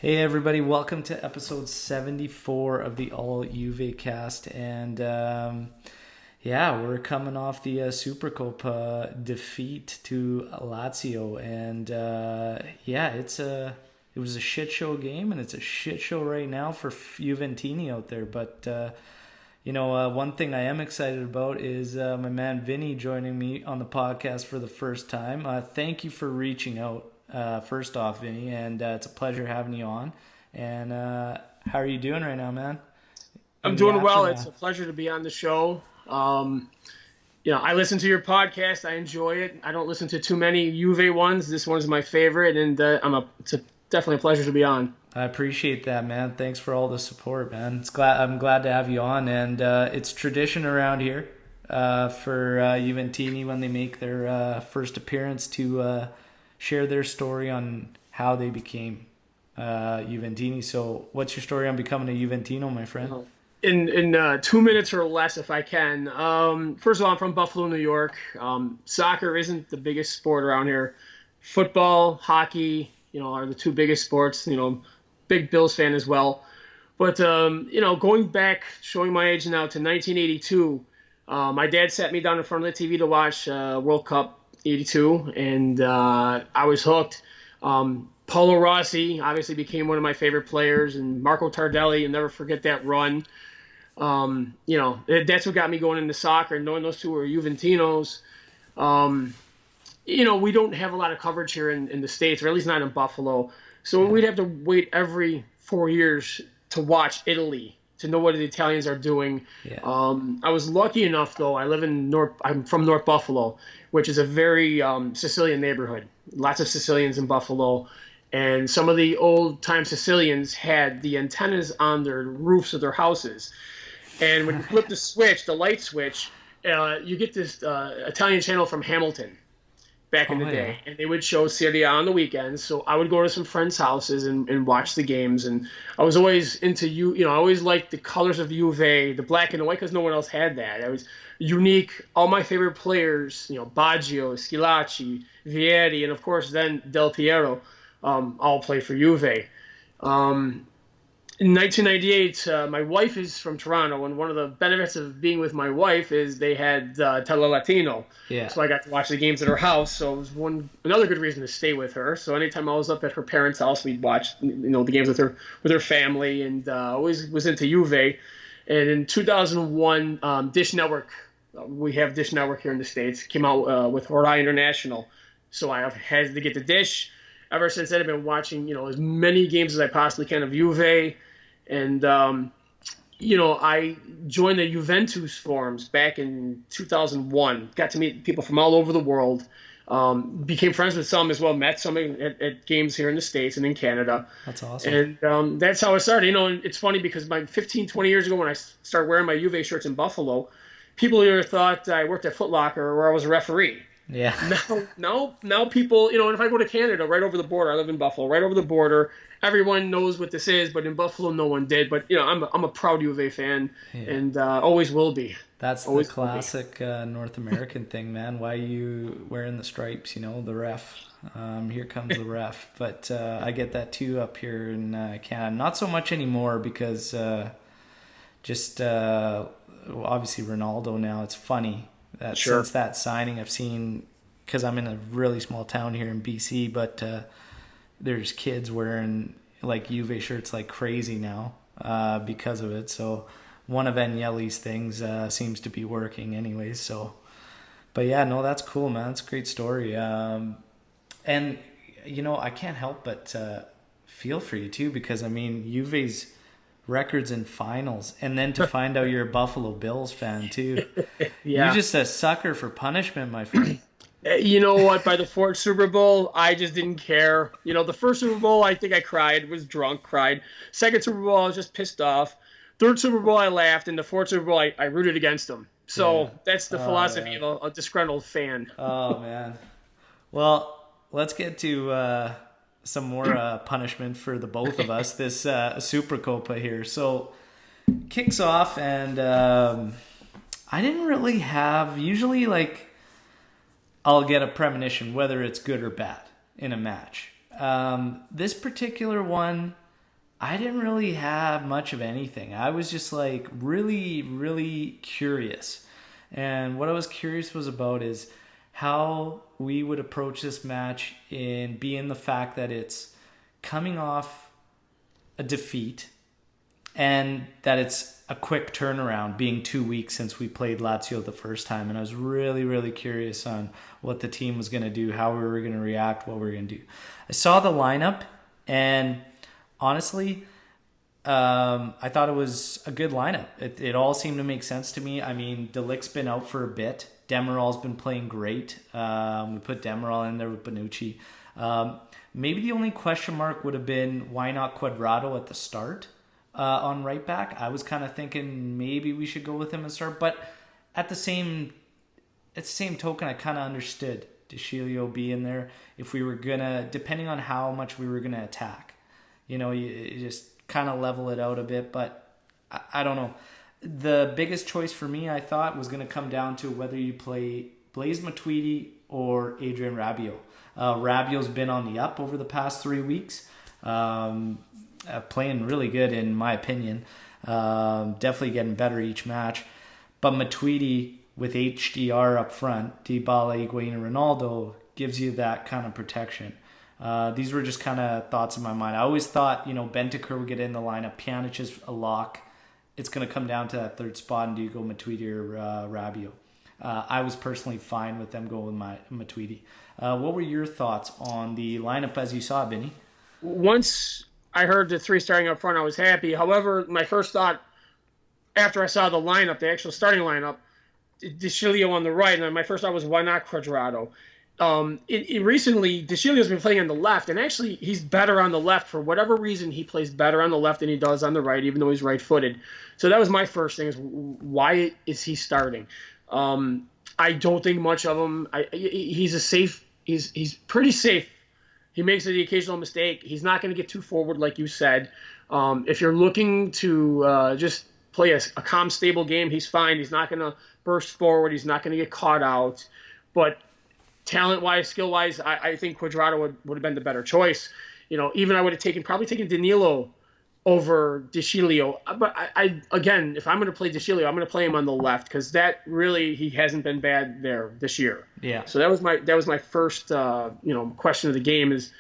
Hey everybody, welcome to episode 74 of the All JuveCast. And we're coming off the Supercoppa defeat to Lazio. And it was a shit show game, and it's a shit show right now for Juventini out there. But one thing I am excited about is my man Vinny joining me on the podcast for the first time. Thank you for reaching out. First off, Vinny, and it's a pleasure having you on. And how are you doing right now, man? I'm In the doing well. It's aftermath. a pleasure to be on the show. I listen to your podcast. I enjoy it. I don't listen to too many Juve ones. This one's my favorite, and it's definitely a pleasure to be on. I appreciate that, man. Thanks for all the support, man. I'm glad to have you on, and it's tradition around here for Juventini when they make their first appearance to share their story on how they became Juventini. So, what's your story on becoming a Juventino, my friend? In 2 minutes or less, if I can. First of all, I'm from Buffalo, New York. Soccer isn't the biggest sport around here. Football, hockey, are the two biggest sports. Big Bills fan as well. But going back, showing my age now to 1982, my dad sat me down in front of the TV to watch World Cup '82, and I was hooked. Paulo Rossi obviously became one of my favorite players, and Marco Tardelli, you'll never forget that run. That's what got me going into soccer, and knowing those two were Juventinos. We don't have a lot of coverage here in the States, or at least not in Buffalo. So we'd have to wait every 4 years to watch Italy, to know what the Italians are doing. Yeah. I was lucky enough, though. I'm from North Buffalo, which is a very Sicilian neighborhood. Lots of Sicilians in Buffalo. And some of the old-time Sicilians had the antennas on their roofs of their houses. And when you flip the switch, the light switch, you get this Italian channel from Hamilton back in the day. Yeah. And they would show Serie A on the weekends. So I would go to some friends' houses and watch the games. And I was always into I always liked the colors of Juve, the black and the white, because no one else had that. It was unique. All my favorite players, Baggio, Schillaci, Vieri, and of course then Del Piero, all play for Juve. In 1998, my wife is from Toronto, and one of the benefits of being with my wife is they had Telelatino. Yeah. So I got to watch the games at her house. So it was another good reason to stay with her. So anytime I was up at her parents' house, we'd watch the games with her family, and always was into Juve. And in 2001, Dish Network, we have Dish Network here in the States, came out with Horai International. So I have had to get the Dish. Ever since then, I've been watching as many games as I possibly can of Juve. And, I joined the Juventus forums back in 2001. Got to meet people from all over the world. Became friends with some as well. Met some at games here in the States and in Canada. That's awesome. And that's how it started. And it's funny because 20 years ago when I started wearing my Juve shirts in Buffalo, people either thought I worked at Foot Locker or I was a referee. Yeah. Now people, and if I go to Canada, right over the border, I live in Buffalo, right over the border, everyone knows what this is, but in Buffalo, no one did. But, I'm a proud Juve fan, and always will be. That's Always the classic North American thing, man. Why you wearing the stripes, the ref. Here comes the ref. But I get that too up here in Canada. Not so much anymore because obviously Ronaldo now. It's funny that Sure. since that signing I've seen, because I'm in a really small town here in BC, but there's kids wearing like Juve shirts like crazy now because of it. So one of Agnelli's things seems to be working anyways. So, but yeah, no, that's cool, man. It's a great story. And I can't help but feel for you too, because Juve's records in finals, and then to find out you're a Buffalo Bills fan too. Yeah. You're just a sucker for punishment, my friend. You know what? By the fourth Super Bowl, I just didn't care. The first Super Bowl, I think I cried, was drunk, cried. Second Super Bowl, I was just pissed off. Third Super Bowl, I laughed. And the fourth Super Bowl, I rooted against them. So that's the philosophy of a disgruntled fan. Oh, man. Well, let's get to some more punishment for the both of us, this Supercopa here. So, kicks off, and I didn't really have, usually I'll get a premonition whether it's good or bad in a match. This particular one, I didn't really have much of anything. I was just like really, really curious. And what I was curious was about is how we would approach this match in being the fact that it's coming off a defeat and that it's a quick turnaround, being 2 weeks since we played Lazio the first time. And I was really, really curious on what the team was going to do, how we were going to react, what we were going to do. I saw the lineup, and honestly, I thought it was a good lineup. It all seemed to make sense to me. I mean, De Ligt's been out for a bit. Demiral's been playing great. We put Demiral in there with Bonucci. Maybe the only question mark would have been why not Cuadrado at the start on right back. I was kind of thinking maybe we should go with him at start, but at the same token, I kind of understood DeCilio being there if we were gonna, depending on how much we were gonna attack. You just kind of level it out a bit, but I don't know. The biggest choice for me, I thought, was going to come down to whether you play Blaise Matuidi or Adrien Rabiot. Rabiot's been on the up over the past 3 weeks, playing really good in my opinion. Definitely getting better each match. But Matuidi with HDR up front, Dybala, Higuain, and Ronaldo gives you that kind of protection. These were just kind of thoughts in my mind. I always thought, Bentancur would get in the lineup. Pjanic is a lock. It's going to come down to that third spot, and do you go Matuidi or Rabiot? I was personally fine with them going with Matuidi. What were your thoughts on the lineup as you saw it, Vinny? Once I heard the three starting up front, I was happy. However, my first thought after I saw the lineup, the actual starting lineup, DeCilio on the right, and my first thought was, why not Cuadrado? Recently, DeCilio's been playing on the left, and actually he's better on the left. For whatever reason, he plays better on the left than he does on the right, even though he's right-footed. So that was my first thing, is why is he starting? I don't think much of him. He's pretty safe. He makes the occasional mistake. He's not going to get too forward, like you said. If you're looking to just play a calm, stable game, he's fine. He's not going to burst forward. He's not going to get caught out. But talent-wise, skill-wise, I think Cuadrado would have been the better choice. Even I would have probably taken Danilo over DeCilio. But again, if I'm going to play DeCilio, I'm going to play him on the left, because that really, he hasn't been bad there this year. Yeah. So that was my first question of the game is,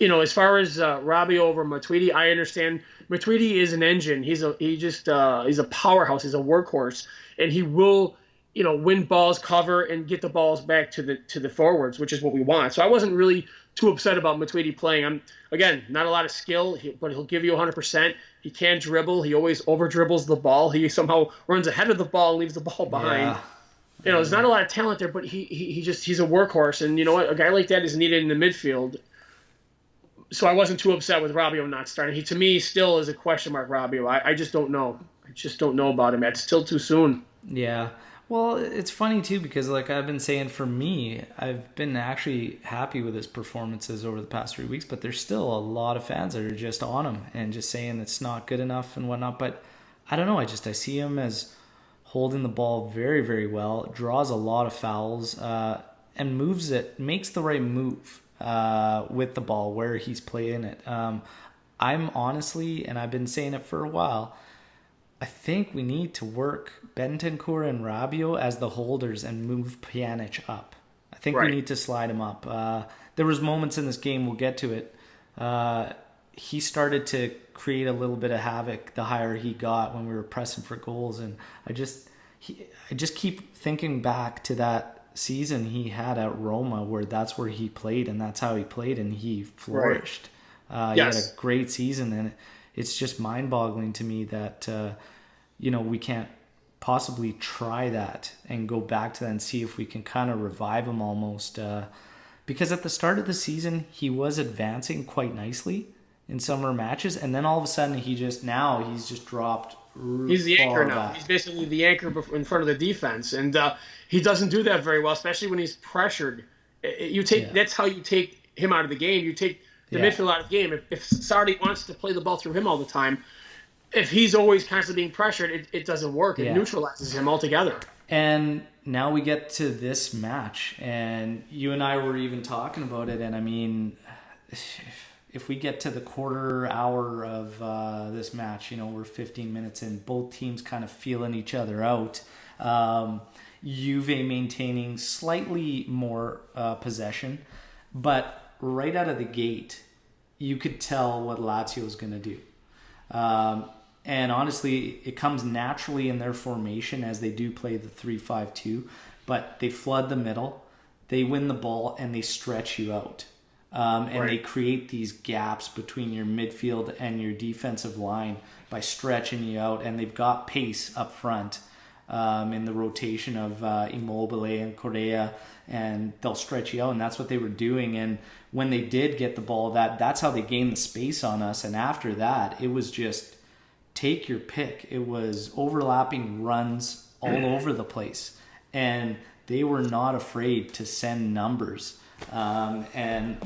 as far as Rabiot over Matuidi, I understand Matuidi is an engine. He's a powerhouse. He's a workhorse, and he will win balls, cover, and get the balls back to the forwards, which is what we want. So I wasn't really too upset about Matuidi playing. Again, not a lot of skill, but he'll give you 100%. He can dribble. He always over-dribbles the ball. He somehow runs ahead of the ball and leaves the ball behind. Yeah. There's not a lot of talent there, but he's a workhorse. And you know what? A guy like that is needed in the midfield. So I wasn't too upset with Rabiot not starting. He, to me, still is a question mark, Rabiot. I just don't know. I just don't know about him. It's still too soon. Yeah. Well, it's funny, too, because like I've been saying, for me, I've been actually happy with his performances over the past 3 weeks, but there's still a lot of fans that are just on him and just saying it's not good enough and whatnot. But I don't know. I see him as holding the ball very, very well, draws a lot of fouls, and makes the right move with the ball where he's playing it. I'm honestly, and I've been saying it for a while, I think we need to work Bentancur and Rabiot as the holders and move Pjanic up. I think we need to slide him up. There was moments in this game, we'll get to it, he started to create a little bit of havoc the higher he got when we were pressing for goals. And I just keep thinking back to that season he had at Roma, where that's where he played and that's how he played, and he flourished. He had a great season, and it's just mind-boggling to me that we can't possibly try that and go back to that and see if we can kind of revive him almost. Because at the start of the season, he was advancing quite nicely in summer matches, and then all of a sudden he's just dropped. He's the anchor now. Back. He's basically the anchor in front of the defense, and he doesn't do that very well, especially when he's pressured. That's how you take him out of the game. You take the midfield out of the game. If Sarri wants to play the ball through him all the time, if he's always constantly being pressured, it doesn't work. It neutralizes him altogether. And now we get to this match, and you and I were even talking about it, and I mean, if we get to the quarter hour of this match, we're 15 minutes in, both teams kind of feeling each other out. Juve maintaining slightly more possession, but right out of the gate, you could tell what Lazio was going to do. And honestly, it comes naturally in their formation as they do play the 3-5-2, but they flood the middle, they win the ball, and they stretch you out. And they create these gaps between your midfield and your defensive line by stretching you out, and they've got pace up front in the rotation of Immobile and Correa, and they'll stretch you out, and that's what they were doing. And when they did get the ball, that's how they gained the space on us. And after that, it was just take your pick. It was overlapping runs all over the place, and they were not afraid to send numbers. And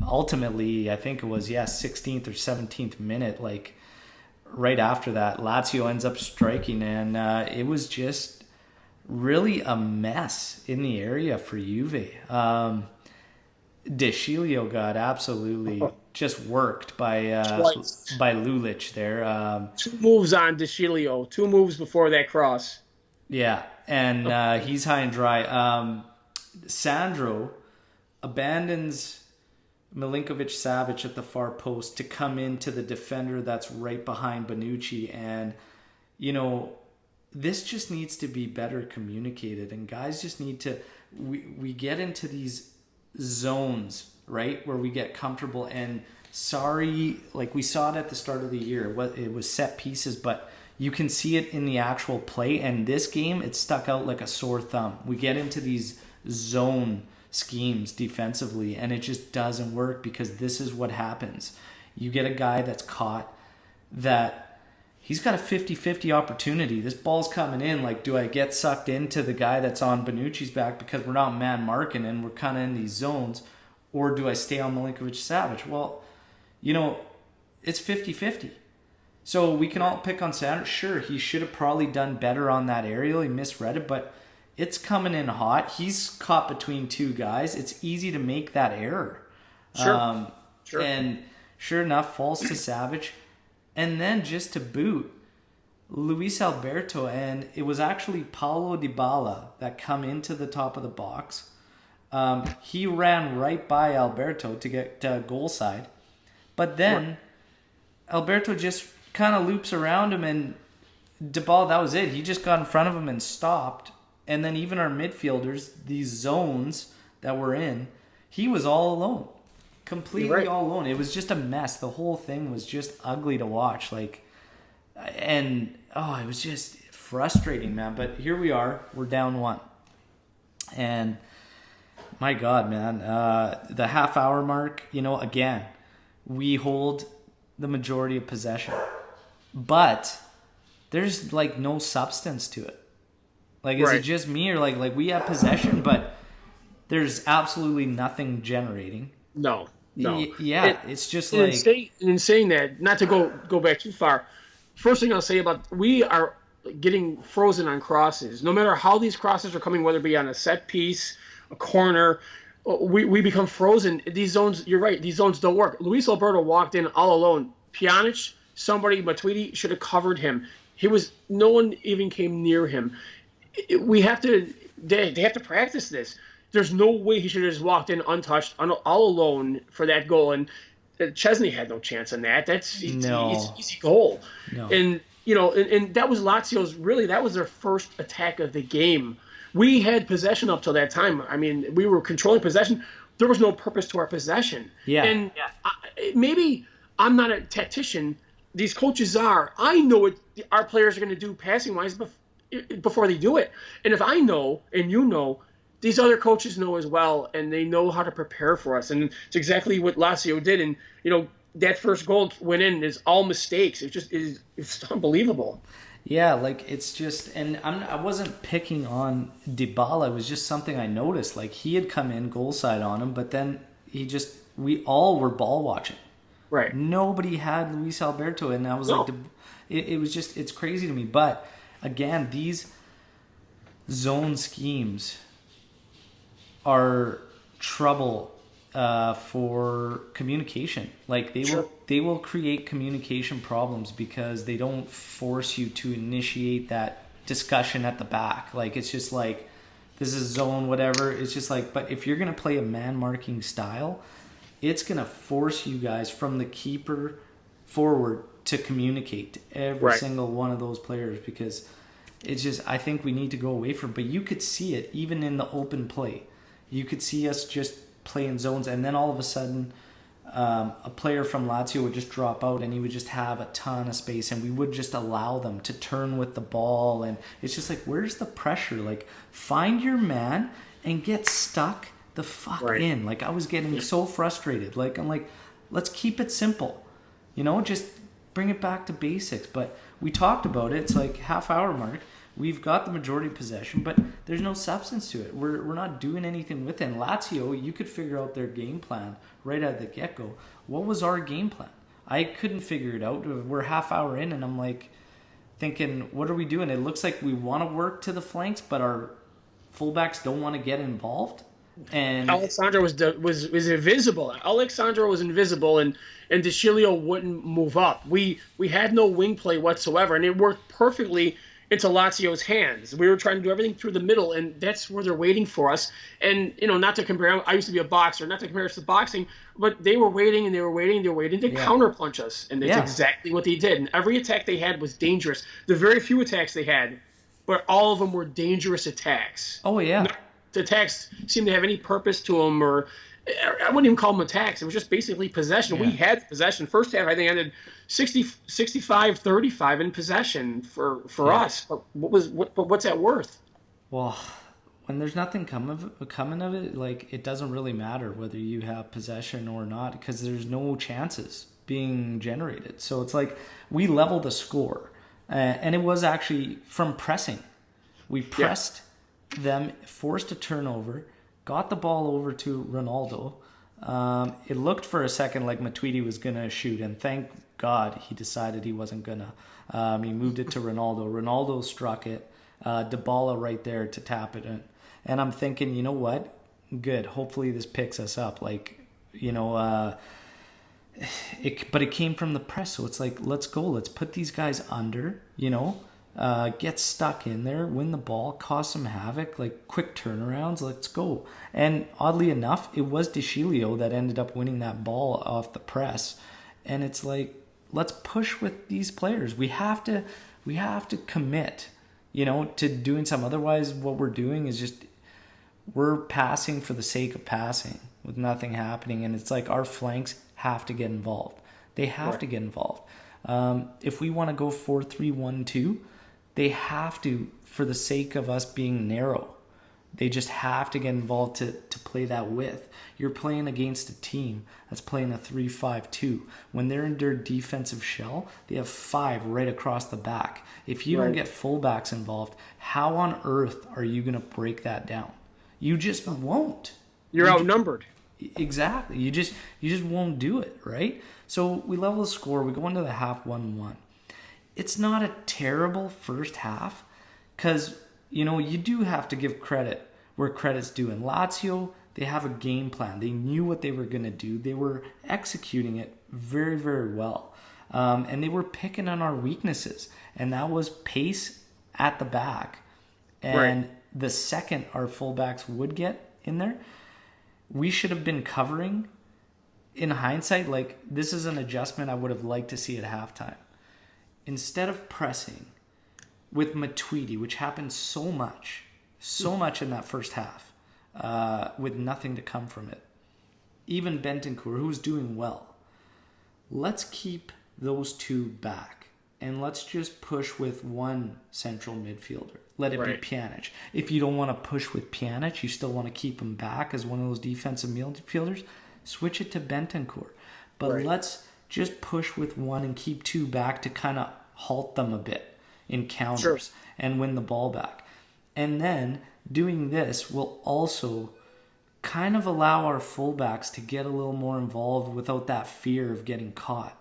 ultimately, I think it was 16th or 17th minute, like right after that, Lazio ends up striking, and it was just really a mess in the area for Juve. De Sciglio got absolutely just worked by Lulic there. 2 moves on De Sciglio, 2 moves before that cross. Yeah, and he's high and dry. Sandro abandons Milinkovic-Savic at the far post to come into the defender that's right behind Bonucci. And, this just needs to be better communicated. And guys just need to... We get into these zones, right, where we get comfortable. And like we saw it at the start of the year. It was set pieces, but you can see it in the actual play. And this game, it stuck out like a sore thumb. We get into these zone schemes defensively, and it just doesn't work because this is what happens. You get a guy that's caught that he's got a 50-50 opportunity. This ball's coming in. Like, do I get sucked into the guy that's on Bonucci's back because we're not man marking and we're kind of in these zones, or do I stay on Milinkovic-Savic? Well, it's 50-50. So we can all pick on Sandro. Sure, he should have probably done better on that aerial. He misread it, but it's coming in hot. He's caught between 2 guys. It's easy to make that error. Sure. And sure enough, falls to Savic. And then just to boot, Luis Alberto, and it was actually Paulo Dybala that come into the top of the box. He ran right by Alberto to get goal side. But then Alberto just kind of loops around him, and Dybala, that was it. He just got in front of him and stopped. And then even our midfielders, these zones that we're in, he was all alone. Completely all alone. It was just a mess. The whole thing was just ugly to watch. It was just frustrating, man. But here we are. We're down 1. And my God, man, the half-hour mark, again, we hold the majority of possession. But there's, no substance to it. Is it just me, or like we have possession, but there's absolutely nothing generating? No. It's just in saying that, not to go back too far, first thing I'll say about, we are getting frozen on crosses. No matter how these crosses are coming, whether it be on a set piece, a corner, we become frozen. These zones, you're right, these zones don't work. Luis Alberto walked in all alone. Pjanic, Matuidi should have covered him. No one even came near him. They have to practice this. There's no way he should have just walked in untouched, all alone for that goal. And Chesney had no chance on that. That's easy goal. No. And that was Lazio's. Really, that was their first attack of the game. We had possession up till that time. I mean, we were controlling possession. There was no purpose to our possession. Yeah. And maybe I'm not a tactician. These coaches are. I know what our players are going to do passing wise before they do it. And if I know, and these other coaches know as well, and they know how to prepare for us. And it's exactly what Lazio did. And, that first goal went in is all mistakes. It's unbelievable. Yeah, it's just, and I wasn't picking on Dybala. It was just something I noticed. He had come in goal side on him, but then we all were ball watching. Right. Nobody had Luis Alberto, and I was it was just, it's crazy to me. But again, these zone schemes are trouble for communication. Like they will create communication problems because they don't force you to initiate that discussion at the back. Like it's just like this is zone whatever. It's just like, but if you're gonna play a man marking style, it's gonna force you guys from the keeper forward to communicate to every single one of those players, because it's just, I think we need to go away from. But you could see it even in the open play. You could see us just playing zones, and then all of a sudden a player from Lazio would just drop out and he would just have a ton of space, and we would just allow them to turn with the ball. And it's just like, where's the pressure? Like, find your man and get stuck the fuck in. Like, I was getting so frustrated. Like, I'm like, let's keep it simple, you know, just bring it back to basics. But we talked about it. It's like half hour mark. We've got the majority possession, but there's no substance to it. We're not doing anything with it. And Lazio, you could figure out their game plan right at the get-go. What was our game plan? I couldn't figure it out. We're half hour in, and I'm like thinking, what are we doing? It looks like we want to work to the flanks, but our fullbacks don't want to get involved. And Alexandro was invisible. Alexandro was invisible, and De Chilio wouldn't move up. We had no wing play whatsoever, and it worked perfectly into Lazio's hands. We were trying to do everything through the middle, and that's where they're waiting for us. And, you know, not to compare, I used to be a boxer, not to compare us to boxing, but they were waiting to counter punch us. And that's exactly what they did. And every attack they had was dangerous. The very few attacks they had, but all of them were dangerous attacks. Oh, yeah. The attacks seemed to have any purpose to them, or I wouldn't even call them attacks. It was just basically possession. Yeah. We had possession. First half, I think, ended 65-35 in possession for us. But what's that worth? Well, when there's nothing coming of it, like, it doesn't really matter whether you have possession or not, because there's no chances being generated. So it's like we leveled the score, and it was actually from pressing. We pressed them, forced a turnover, got the ball over to Ronaldo. It looked for a second like Matuidi was going to shoot, and thank God he decided he wasn't going to. He moved it to Ronaldo. Ronaldo struck it. Dybala right there to tap it in. And I'm thinking, you know what? Good. Hopefully this picks us up. Like, you know, but it came from the press. So it's like, let's go. Let's put these guys under, you know. Get stuck in there, win the ball, cause some havoc, like quick turnarounds, let's go. And oddly enough, it was De Chilio that ended up winning that ball off the press. And it's like, let's push with these players. We have to commit, you know, to doing something. Otherwise, what we're doing is just, we're passing for the sake of passing with nothing happening. And it's like our flanks have to get involved. They have to get involved. If we want to go 4-3-1-2, they have to, for the sake of us being narrow. They just have to get involved to play that width. You're playing against a team that's playing a 3-5-2. When they're in their defensive shell, they have 5 right across the back. If you don't get fullbacks involved, how on earth are you going to break that down? You just won't. You're outnumbered. Exactly. You just won't do it, right? So we level the score. We go into the half 1-1. It's not a terrible first half because, you know, you do have to give credit where credit's due. In Lazio, they have a game plan. They knew what they were going to do. They were executing it very, very well. And they were picking on our weaknesses. And that was pace at the back. And the second our fullbacks would get in there, we should have been covering. In hindsight, like, this is an adjustment I would have liked to see at halftime. Instead of pressing with Matuidi, which happened so much in that first half, with nothing to come from it. Even Bentancur, who's doing well. Let's keep those two back, and let's just push with one central midfielder. Let it be Pjanic. If you don't want to push with Pjanic, you still want to keep him back as one of those defensive midfielders, switch it to Bentancur. But let's just push with one and keep 2 back to kind of halt them a bit in counters and win the ball back. And then doing this will also kind of allow our fullbacks to get a little more involved without that fear of getting caught.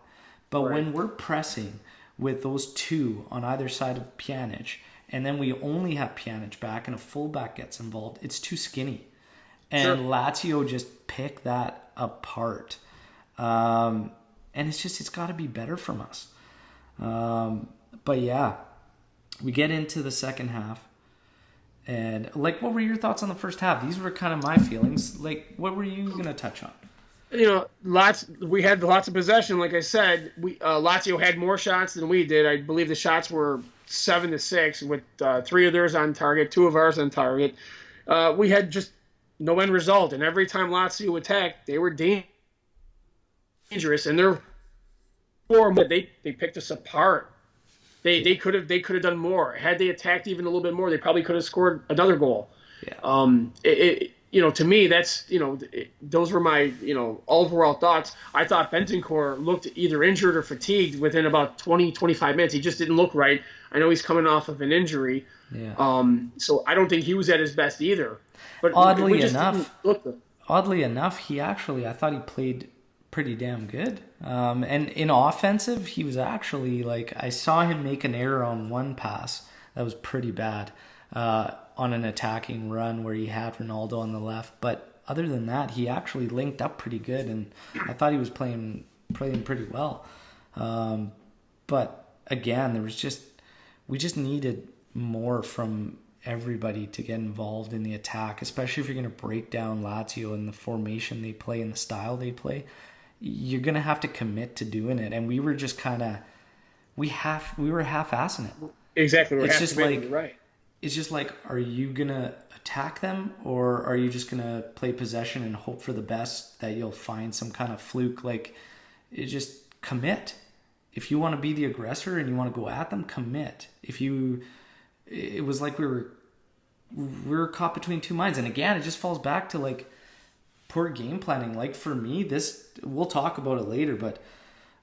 But when we're pressing with those 2 on either side of Pjanic, and then we only have Pjanic back and a fullback gets involved, it's too skinny. And Lazio just picked that apart. And it's got to be better from us. But yeah, we get into the second half. And like, what were your thoughts on the first half? These were kind of my feelings. Like, what were you going to touch on? We had lots of possession. Like I said, Lazio had more shots than we did. I believe the shots were 7-6 with 3 of theirs on target, 2 of ours on target. We had just no end result. And every time Lazio attacked, they were dangerous. And they picked us apart. They could have done more. Had they attacked even a little bit more, they probably could have scored another goal. Yeah. To me, those were my overall thoughts. I thought Bentancur looked either injured or fatigued within about 20-25 minutes. He just didn't look right. I know he's coming off of an injury. Yeah. So I don't think he was at his best either. But oddly enough, I thought he played pretty damn good. And in offensive, he was actually I saw him make an error on one pass that was pretty bad on an attacking run where he had Ronaldo on the left. But other than that, he actually linked up pretty good, and I thought he was playing pretty well. But again, we just needed more from everybody to get involved in the attack, especially if you're going to break down Lazio and the formation they play and the style they play. You're going to have to commit to doing it. And we were just we were half-assing it. Exactly. It's just right. It's just are you going to attack them, or are you just going to play possession and hope for the best that you'll find some kind of fluke? It just commit. If you want to be the aggressor and you want to go at them, commit. It was like we were caught between two minds. And again, it just falls back to poor game planning. For me, we'll talk about it later, but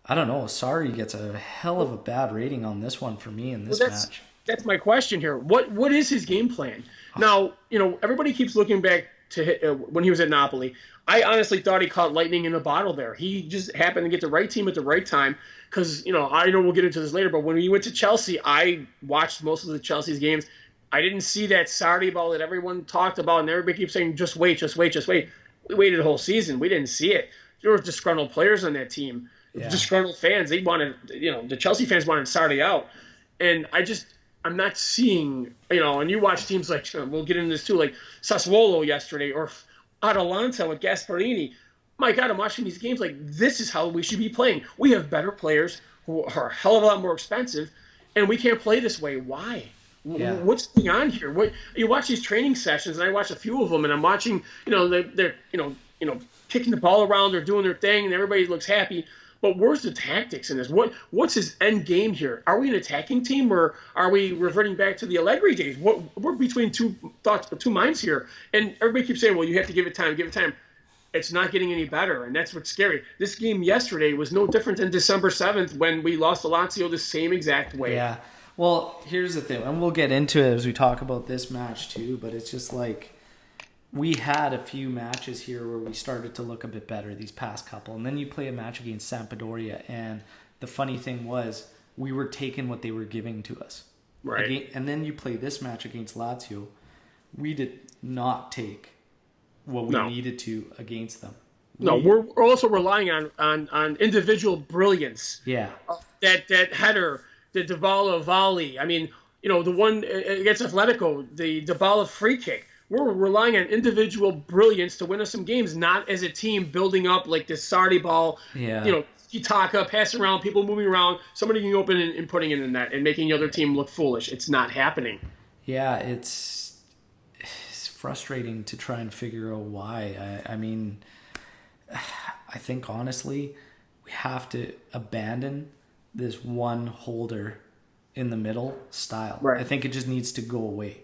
I don't know. Sarri gets a hell of a bad rating on this one for me in this match. That's my question here. What is his game plan? Now, everybody keeps looking back to when he was at Napoli. I honestly thought he caught lightning in a bottle there. He just happened to get the right team at the right time. Because, I know we'll get into this later, but when he went to Chelsea, I watched most of the Chelsea's games. I didn't see that Sarri ball that everyone talked about, and everybody keeps saying, just wait. We waited a whole season. We didn't see it. There were disgruntled players on that team, disgruntled fans. They wanted, the Chelsea fans wanted Sarri out. And I'm not seeing, and you watch teams we'll get into this too, like Sassuolo yesterday or Atalanta with Gasparini. My God, I'm watching these games this is how we should be playing. We have better players who are a hell of a lot more expensive, and we can't play this way. Why? Yeah. What's going on here? You watch these training sessions, and I watch a few of them, and I'm watching, they're kicking the ball around, they're doing their thing, and everybody looks happy. But where's the tactics in this? What's his end game here? Are we an attacking team, or are we reverting back to the Allegri days? We're between two minds here, and everybody keeps saying, well, you have to give it time. It's not getting any better, and that's what's scary. This game yesterday was no different than December 7th when we lost to Lazio the same exact way. Yeah. Well, here's the thing, and we'll get into it as we talk about this match too, but it's just we had a few matches here where we started to look a bit better these past couple, and then you play a match against Sampdoria, and the funny thing was we were taking what they were giving to us. Right. And then you play this match against Lazio. We did not take what we needed to against them. We're also relying on individual brilliance. Yeah. That header, the Dybala volley. I mean, the one against Atletico, the Dybala free kick. We're relying on individual brilliance to win us some games, not as a team building up this Sarri ball. Yeah. Tiki-taka, passing around, people moving around, somebody getting open and putting it in the net and making the other team look foolish. It's not happening. Yeah, it's frustrating to try and figure out why. I mean, I think honestly, we have to abandon this one holder in the middle style. Right. I think it just needs to go away.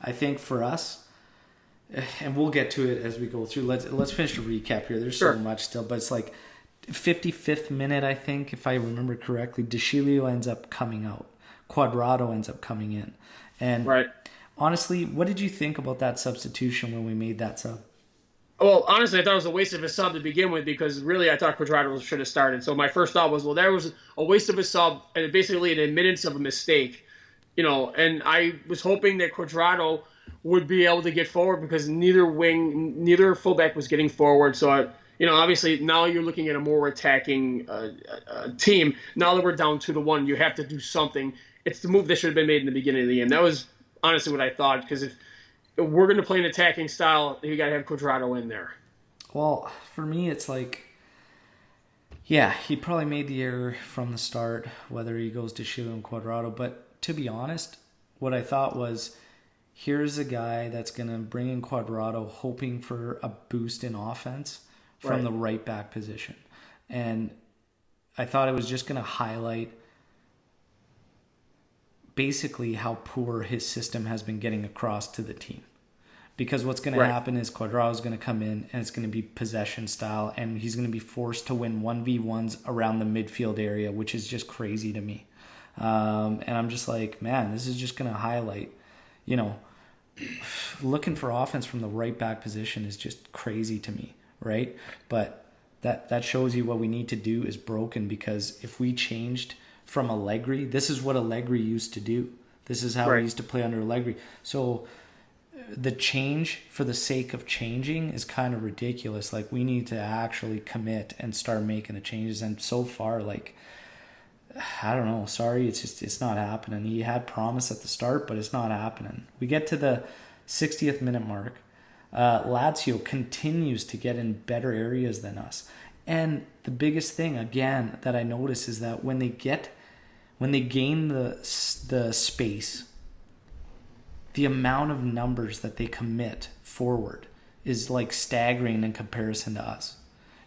I think for us, and we'll get to it as we go through. Let's finish the recap here. There's so much still, but it's 55th minute, I think, if I remember correctly. De Sciglio ends up coming out. Quadrado ends up coming in. And honestly, what did you think about that substitution when we made that sub? Well, honestly, I thought it was a waste of a sub to begin with, because really I thought Quadrado should have started. So my first thought was, well, that was a waste of a sub and basically an admittance of a mistake. And I was hoping that Quadrado would be able to get forward because neither fullback was getting forward. So, obviously now you're looking at a more attacking team. Now that we're down 2-1, you have to do something. It's the move that should have been made in the beginning of the game. That was honestly what I thought, because if we're going to play an attacking style, you got to have Cuadrado in there. Well, for me, it's like, yeah, he probably made the error from the start, whether he goes to Shiva and Cuadrado. But to be honest, what I thought was, here's a guy that's going to bring in Cuadrado hoping for a boost in offense from the right back position. And I thought it was just going to highlight basically how poor his system has been getting across to the team. Because what's going to happen is Cuadrado is going to come in and it's going to be possession style, and he's going to be forced to win 1v1s around the midfield area, which is just crazy to me. And I'm just like, man, this is just going to highlight, looking for offense from the right back position is just crazy to me, right? But that shows you what we need to do is broken, because if we changed from Allegri, this is what Allegri used to do. This is how he used to play under Allegri. So the change for the sake of changing is kind of ridiculous. Like, we need to actually commit and start making the changes. And so far, like, I don't know. Sorry, it's not happening. He had promise at the start, but it's not happening. We get to the 60th minute mark. Lazio continues to get in better areas than us. And the biggest thing, again, that I notice is that when they gain the space, the amount of numbers that they commit forward is like staggering in comparison to us.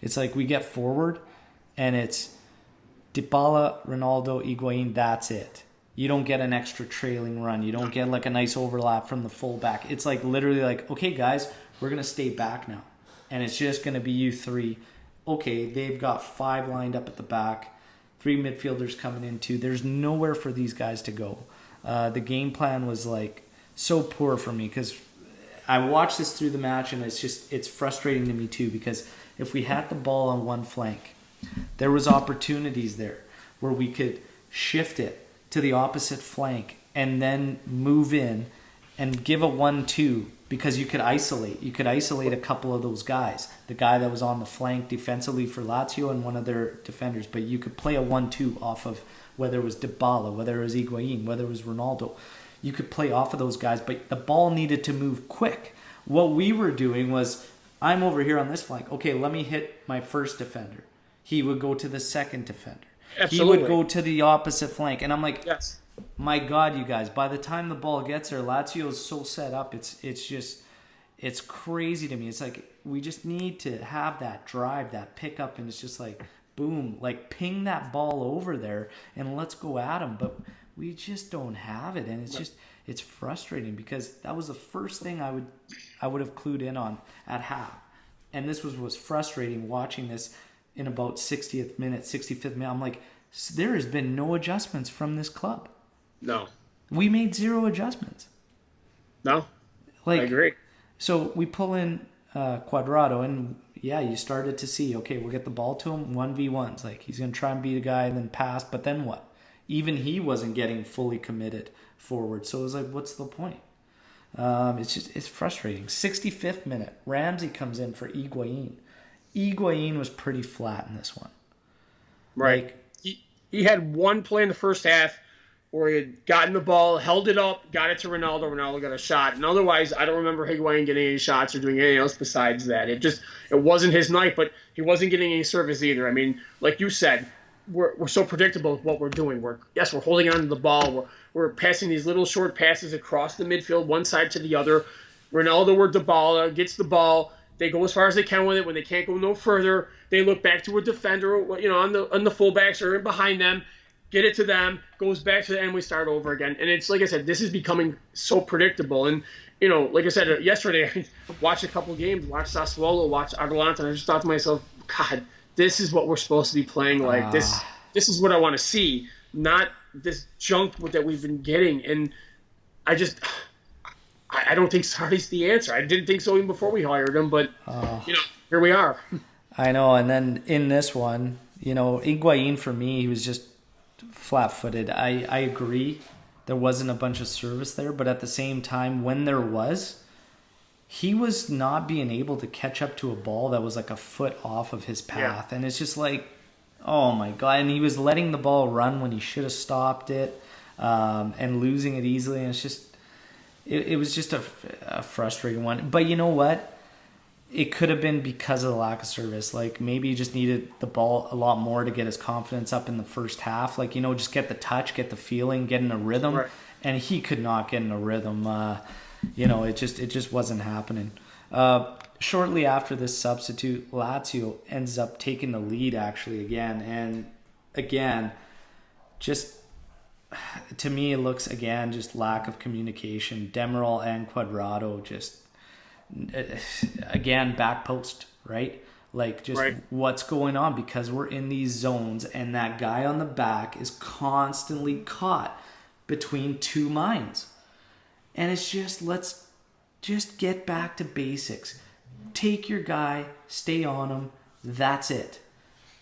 It's like we get forward and it's Dybala, Ronaldo, Higuain, that's it. You don't get an extra trailing run. You don't get like a nice overlap from the fullback. It's like literally like, okay, guys, we're going to stay back now. And it's just going to be you three. Okay, they've got 5 lined up at the back, 3 midfielders coming in too. There's nowhere for these guys to go. The game plan was like so poor for me, because I watched this through the match, and it's frustrating to me too, because if we had the ball on one flank, there was opportunities there where we could shift it to the opposite flank and then move in and give a 1-2, because you could isolate a couple of those guys, the guy that was on the flank defensively for Lazio and one of their defenders, but you could play a 1-2 off of whether it was Dybala, whether it was Higuain, whether it was Ronaldo. You could play off of those guys, but the ball needed to move quick. What we were doing was, I'm over here on this flank. Okay, let me hit my first defender. He would go to the second defender. Absolutely. He would go to the opposite flank. And I'm like, yes. My God, you guys, by the time the ball gets there, Lazio is so set up. It's crazy to me. It's like, we just need to have that drive, that pickup, and it's just like, boom, like ping that ball over there and let's go at him. But we just don't have it, and it's frustrating, because that was the first thing I would have clued in on at half. And this was frustrating watching this in about 60th minute, 65th minute. I'm like, there has been no adjustments from this club. No. We made 0 adjustments. No. I agree. So we pull in Cuadrado, and yeah, you started to see, okay, we'll get the ball to him, 1v1s. Like, he's going to try and beat a guy and then pass, but then what? Even he wasn't getting fully committed forward. So it was like, what's the point? It's frustrating. 65th minute, Ramsey comes in for Higuain. Higuain was pretty flat in this one. Right. He had one play in the first half where he had gotten the ball, held it up, got it to Ronaldo. Ronaldo got a shot. And otherwise, I don't remember Higuain getting any shots or doing anything else besides that. It wasn't his night, but he wasn't getting any service either. I mean, like you said, we're so predictable with what we're doing. We're holding on to the ball. We're passing these little short passes across the midfield, one side to the other. Ronaldo or Dybala gets the ball. They go as far as they can with it. When they can't go no further, they look back to a defender, on the fullbacks or in behind them, get it to them, goes back to the end, we start over again. And it's like I said, this is becoming so predictable. And like I said yesterday, I watched a couple games, watched Sassuolo, watched Atalanta, and I just thought to myself, God, this is what we're supposed to be playing like. This is what I want to see, not this junk that we've been getting. And I don't think Sarri's the answer. I didn't think so even before we hired him, but here we are. I know. And then in this one, Higuain, for me, he was just flat-footed. I agree there wasn't a bunch of service there, but at the same time, when there was, he was not being able to catch up to a ball that was like a foot off of his path. And it's just like, oh my God. And he was letting the ball run when he should have stopped it, and losing it easily. And it's just, it was just a frustrating one. But you know what? It could have been because of the lack of service. Like, maybe he just needed the ball a lot more to get his confidence up in the first half. Like, just get the touch, get the feeling, get in a rhythm. Right. And he could not get in a rhythm. It just wasn't happening. Shortly after this substitute, Lazio ends up taking the lead actually again. And again, just to me, it looks again just lack of communication. Demiral and Cuadrado just, again, back post, right? Like, just what's going on, because we're in these zones and that guy on the back is constantly caught between two minds. And it's just, let's just get back to basics. Take your guy, stay on him. That's it.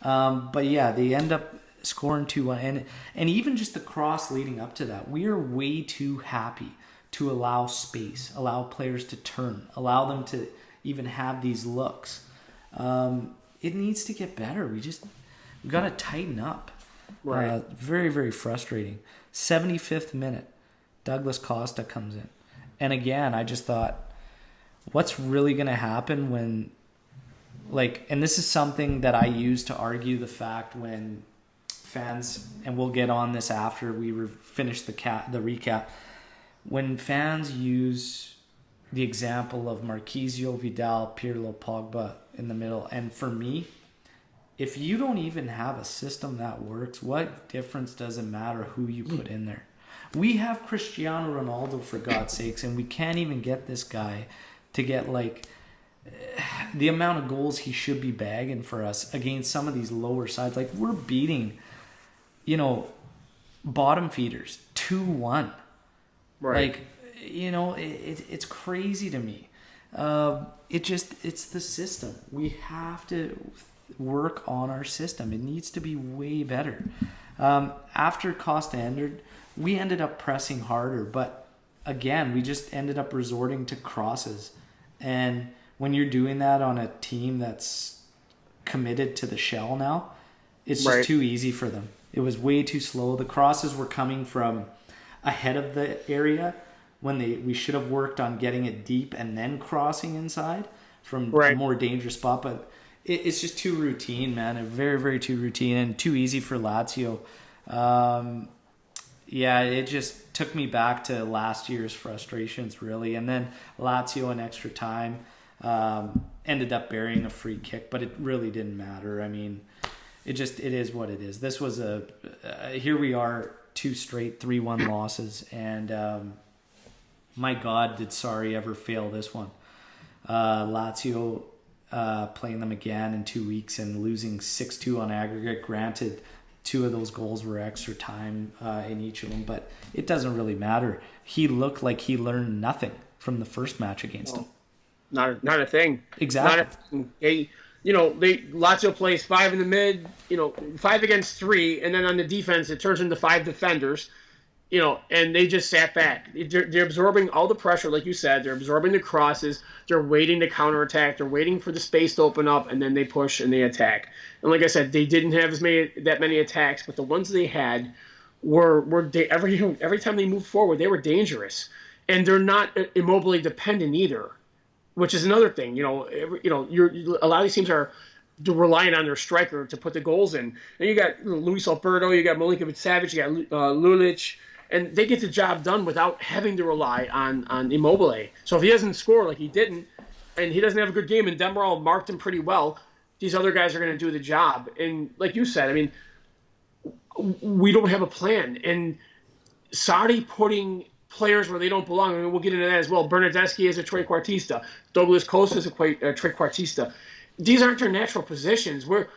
But yeah, they end up scoring 2-1. And even just the cross leading up to that, we are way too happy to allow space, allow players to turn, allow them to even have these looks. It needs to get better. We got to tighten up. Right. Very, very frustrating. 75th minute, Douglas Costa comes in. And again, I just thought, what's really going to happen when, like, and this is something that I use to argue the fact when fans, and we'll get on this after we finish the recap, when fans use the example of Marquisio, Vidal, Pirlo, Pogba in the middle, and for me, if you don't even have a system that works, what difference does it matter who you put in there? We have Cristiano Ronaldo, for God's sakes, and we can't even get this guy to get like the amount of goals he should be bagging for us against some of these lower sides. Like, we're beating, bottom feeders 2-1. Right. Like, it's crazy to me. It's the system. We have to work on our system. It needs to be way better. After Costa ended, we ended up pressing harder, but again, we just ended up resorting to crosses. And when you're doing that on a team that's committed to the shell now, it's just too easy for them. It was way too slow. The crosses were coming from ahead of the area when we should have worked on getting it deep and then crossing inside from a more dangerous spot. But it's just too routine, man. Very, very too routine and too easy for Lazio. It just took me back to last year's frustrations, really. And then Lazio in extra time ended up burying a free kick, but it really didn't matter. I mean, it is what it is. This was here we are, 2 straight 3-1 losses, and my God, did Sarri ever fail this one. Lazio playing them again in 2 weeks and losing 6-2 on aggregate. Granted, 2 of those goals were extra time in each of them, but it doesn't really matter. He looked like he learned nothing from the first match against him. Not a thing. Exactly. Lazio plays 5 in the mid, 5 against 3, and then on the defense it turns into 5 defenders, and they just sat back. They're absorbing all the pressure, like you said. They're absorbing the crosses. They're waiting to counterattack. They're waiting for the space to open up, and then they push and they attack. And like I said, they didn't have that many attacks, but the ones they had were every time they moved forward, they were dangerous, and they're not Immobile dependent either, which is another thing. A lot of these teams are relying on their striker to put the goals in. And you got Luis Alberto, you got Milinkovic-Savic, you got Lulic, and they get the job done without having to rely on Immobile. So if he doesn't score like he didn't, and he doesn't have a good game, and Demiral marked him pretty well, these other guys are going to do the job. And like you said, I mean, we don't have a plan. And Sarri putting players where they don't belong, I mean, we'll get into that as well. Bernardeschi is a trequartista. Douglas Costa is a trequartista. These aren't their natural positions. We're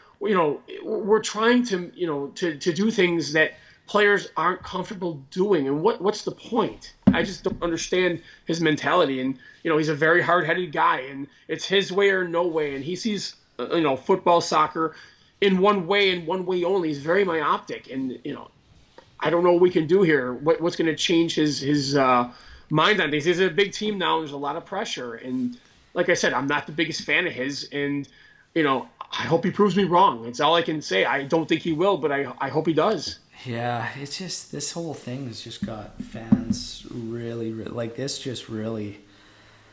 trying to do things that players aren't comfortable doing. And what's the point? I just don't understand his mentality. And he's a very hard-headed guy, and it's his way or no way. And he sees football, soccer in one way and one way only. He's very myopic, and I don't know what we can do here. What's going to change his mind on things? He's a big team now. There's a lot of pressure, and like I said, I'm not the biggest fan of his, and I hope he proves me wrong. It's all I can say. I don't think he will, but I hope he does. Yeah, it's just this whole thing has just got fans really like this. Just really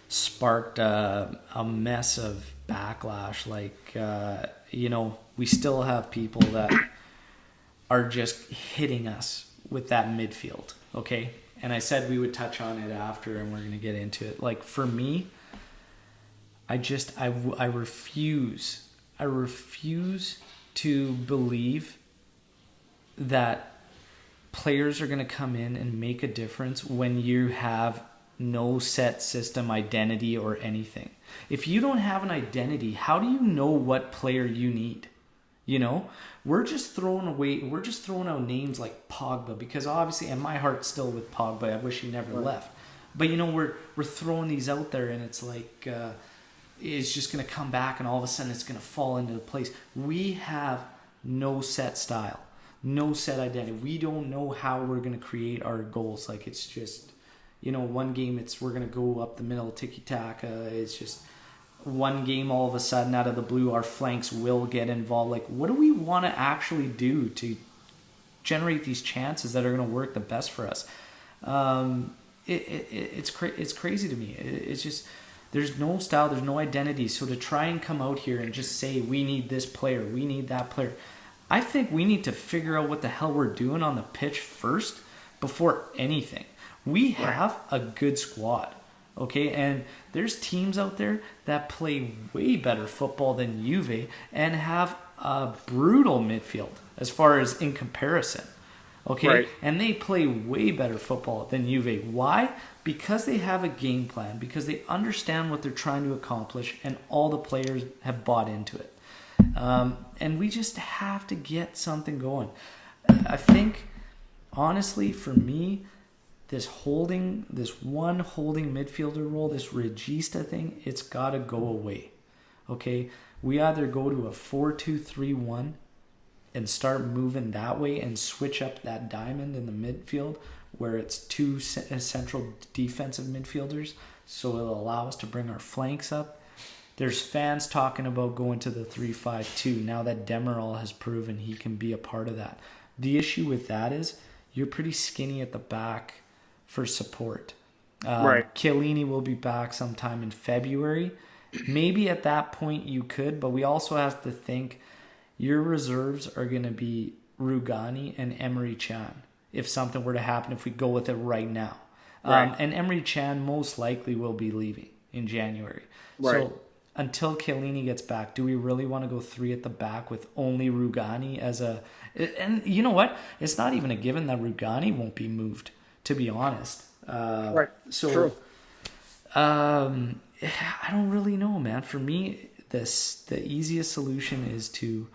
sparked a mess of backlash. Like we still have people that are just hitting us with that midfield. Okay, and I said we would touch on it after, and we're gonna get into it. Like for me, I refuse. I refuse to believe that players are going to come in and make a difference when you have no set system, identity, or anything. If you don't have an identity, how do you know what player you need? We're just throwing out names like Pogba, because obviously, and my heart's still with Pogba. I wish he never left. But we're throwing these out there, and it's like it's just going to come back, and all of a sudden it's going to fall into place. We have no set style, no set identity. We don't know how we're going to create our goals. Like it's just, one game we're going to go up the middle, tiki-taka. It's just one game all of a sudden out of the blue, our flanks will get involved. Like what do we want to actually do to generate these chances that are going to work the best for us? It's crazy to me. It's just, there's no style, there's no identity. So to try and come out here and just say we need this player, we need that player, I think we need to figure out what the hell we're doing on the pitch first before anything. We have a good squad, okay? And there's teams out there that play way better football than Juve and have a brutal midfield as far as in comparison, okay? Right. And they play way better football than Juve. Why? Because they have a game plan, because they understand what they're trying to accomplish, and all the players have bought into it. And we just have to get something going. I think, honestly, for me, this one holding midfielder role, this regista thing, it's got to go away. Okay? We either go to a 4-2-3-1 and start moving that way and switch up that diamond in the midfield where it's two central defensive midfielders, so it'll allow us to bring our flanks up. There's fans talking about going to the 3-5-2 now that Demirel has proven he can be a part of that. The issue with that is you're pretty skinny at the back for support. Right. Chiellini will be back sometime in February. Maybe at that point you could, but we also have to think your reserves are going to be Rugani and Emery Chan if something were to happen, if we go with it right now. Right. And Emery Chan most likely will be leaving in January. Right. So until Chiellini gets back, do we really want to go three at the back with only Rugani as a... And you know what? It's not even a given that Rugani won't be moved, to be honest. Right. So, True. I don't really know, man. For me, the easiest solution is to